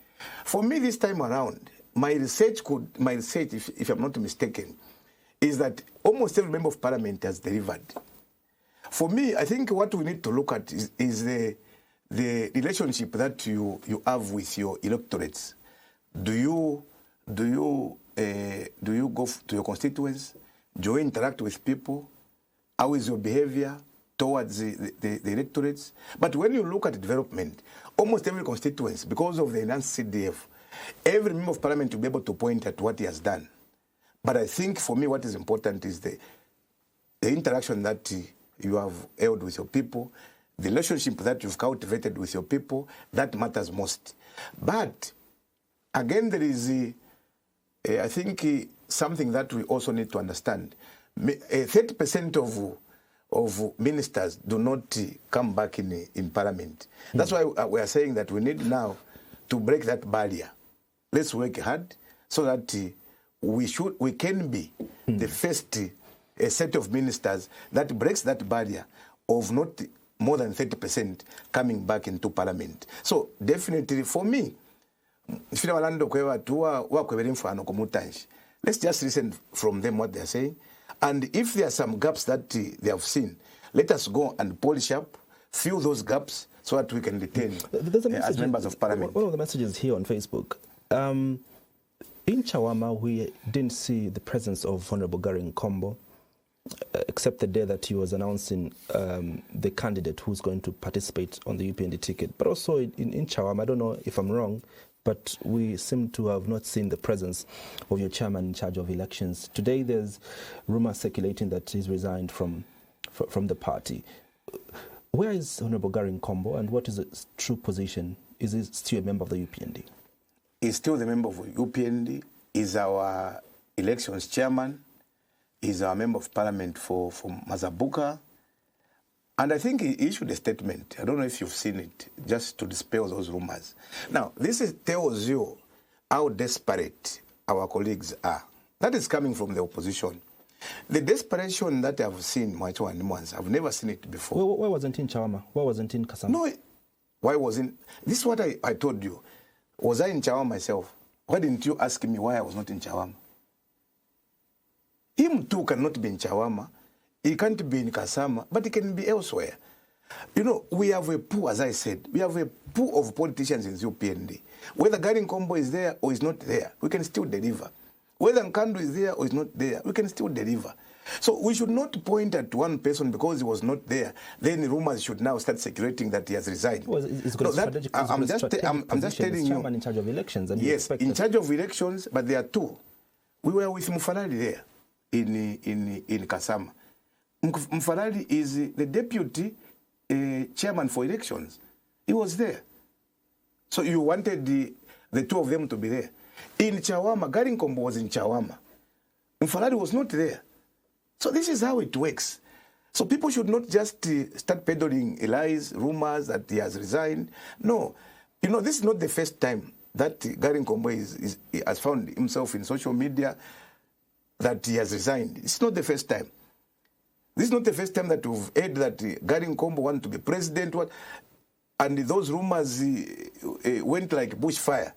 For me, this time around, my research, if I'm not mistaken, is that almost every member of parliament has delivered. For me, I think what we need to look at is the relationship that you have with your electorates. Do you go to your constituents? Do you interact with people? How is your behavior towards the electorates? But when you look at development, almost every constituency, because of the enhanced CDF, every member of parliament will be able to point at what he has done. But I think for me what is important is the interaction that you have held with your people, the relationship that you've cultivated with your people, that matters most. But again, there is, I think, something that we also need to understand. 30% of ministers do not come back in parliament. That's why we are saying that we need now to break that barrier. Let's work hard so that we can be the first set of ministers that breaks that barrier of not more than 30% coming back into parliament. So definitely for me, let's just listen from them what they are saying. And if there are some gaps that they have seen, let us go and polish up, fill those gaps so that we can retain as members of parliament. One of the messages here on Facebook. In Chawama, we didn't see the presence of Honorable Gary Nkandu, except the day that he was announcing the candidate who's going to participate on the UPND ticket. But also in Chawama, I don't know if I'm wrong, but we seem to have not seen the presence of your chairman in charge of elections. Today, there's rumors circulating that he's resigned from the party. Where is Honorable Gary Nkandu, and what is his true position? Is he still a member of the UPND? He's still the member of UPND. He's our elections chairman. He's our member of parliament for Mazabuka. And I think he issued a statement. I don't know if you've seen it, just to dispel those rumors. Now, tells you how desperate our colleagues are. That is coming from the opposition. The desperation that I've seen, Hon Mwansa, I've never seen it before. Why wasn't in Chawama? Why wasn't in Kasama? No, why wasn't? This is what I told you. Was I in Chawama myself? Why didn't you ask me why I was not in Chawama? Him too cannot be in Chawama. He can't be in Kasama, but he can be elsewhere. You know, we have a pool, as I said, we have a pool of politicians in UPND. Whether Gary Nkandu is there or is not there, we can still deliver. Whether Nkandu is there or is not there, we can still deliver. So we should not point at one person because he was not there. Then rumors should now start circulating that he has resigned. Well, I'm just telling you. Chairman in charge of elections. And yes, in charge of elections, but there are two. We were with Mufalali there in Kasama. Mufalali is the deputy chairman for elections. He was there. So you wanted the two of them to be there. In Chawama, Gary Nkandu was in Chawama. Mufalali was not there. So this is how it works. So people should not just start peddling lies, rumors that he has resigned. No. You know, this is not the first time that Gary Nkandu has found himself in social media that he has resigned. It's not the first time. This is not the first time that we've heard that Gary Nkandu wanted to be president, and those rumors went like bushfire.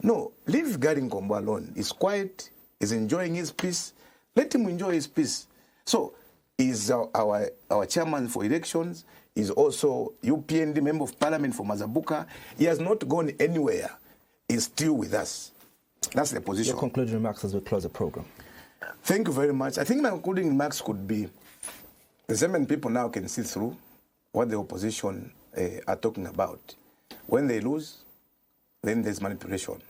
No, leave Gary Nkandu alone. He's quiet, he's enjoying his peace. Let him enjoy his peace. So, he's our chairman for elections. He's also UPND member of parliament for Mazabuka. He has not gone anywhere. He's still with us. That's the position. Your concluding remarks as we close the program. Thank you very much. I think my concluding remarks could be the Zambian people now can see through what the opposition are talking about. When they lose, then there's manipulation.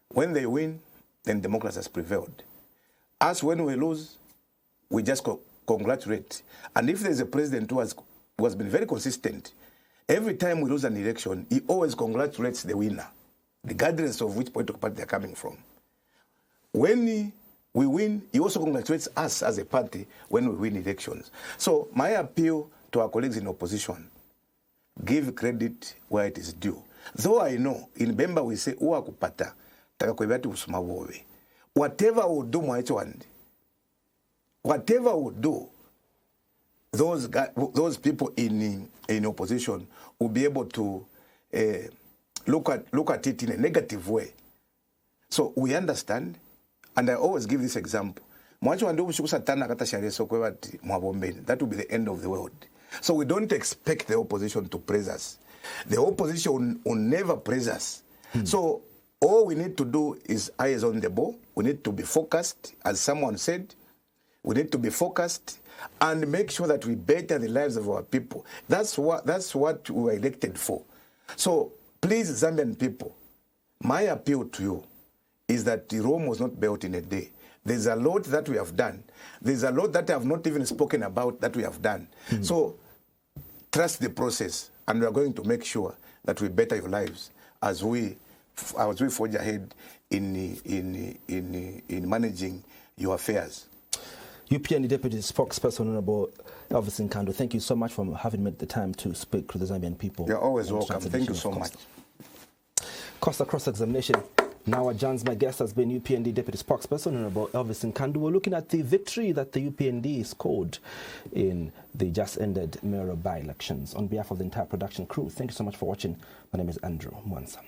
When they win, then democracy has prevailed. Us, when we lose, we just congratulate. And if there's a president who has been very consistent, every time we lose an election, he always congratulates the winner, regardless of which political party they're coming from. When we win, he also congratulates us as a party when we win elections. So my appeal to our colleagues in opposition, give credit where it is due. Though I know, in Bemba we say, uwa kupata, takakwebati usumawowe. Whatever we do, whatever we do, those people in opposition will be able to look at it in a negative way. So we understand, and I always give this example. That will be the end of the world. So we don't expect the opposition to praise us. The opposition will never praise us. So all we need to do is eyes on the ball. We need to be focused, as someone said. We need to be focused and make sure that we better the lives of our people. That's what we were elected for. So please, Zambian people, my appeal to you is that Rome was not built in a day. There's a lot that we have done. There's a lot that I have not even spoken about that we have done. So trust the process, and we are going to make sure that we better your lives as we forge ahead in managing your affairs. UPND Deputy Spokesperson, Hon Elvis Nkandu, thank you so much for having made the time to speak to the Zambian people. You're always welcome. Thank you so much. Costa cross-examination now adjourns. My guest has been UPND Deputy Spokesperson, Hon Elvis Nkandu. We're looking at the victory that the UPND scored in the just-ended mayoral by-elections. On behalf of the entire production crew, thank you so much for watching. My name is Andrew Mwansa.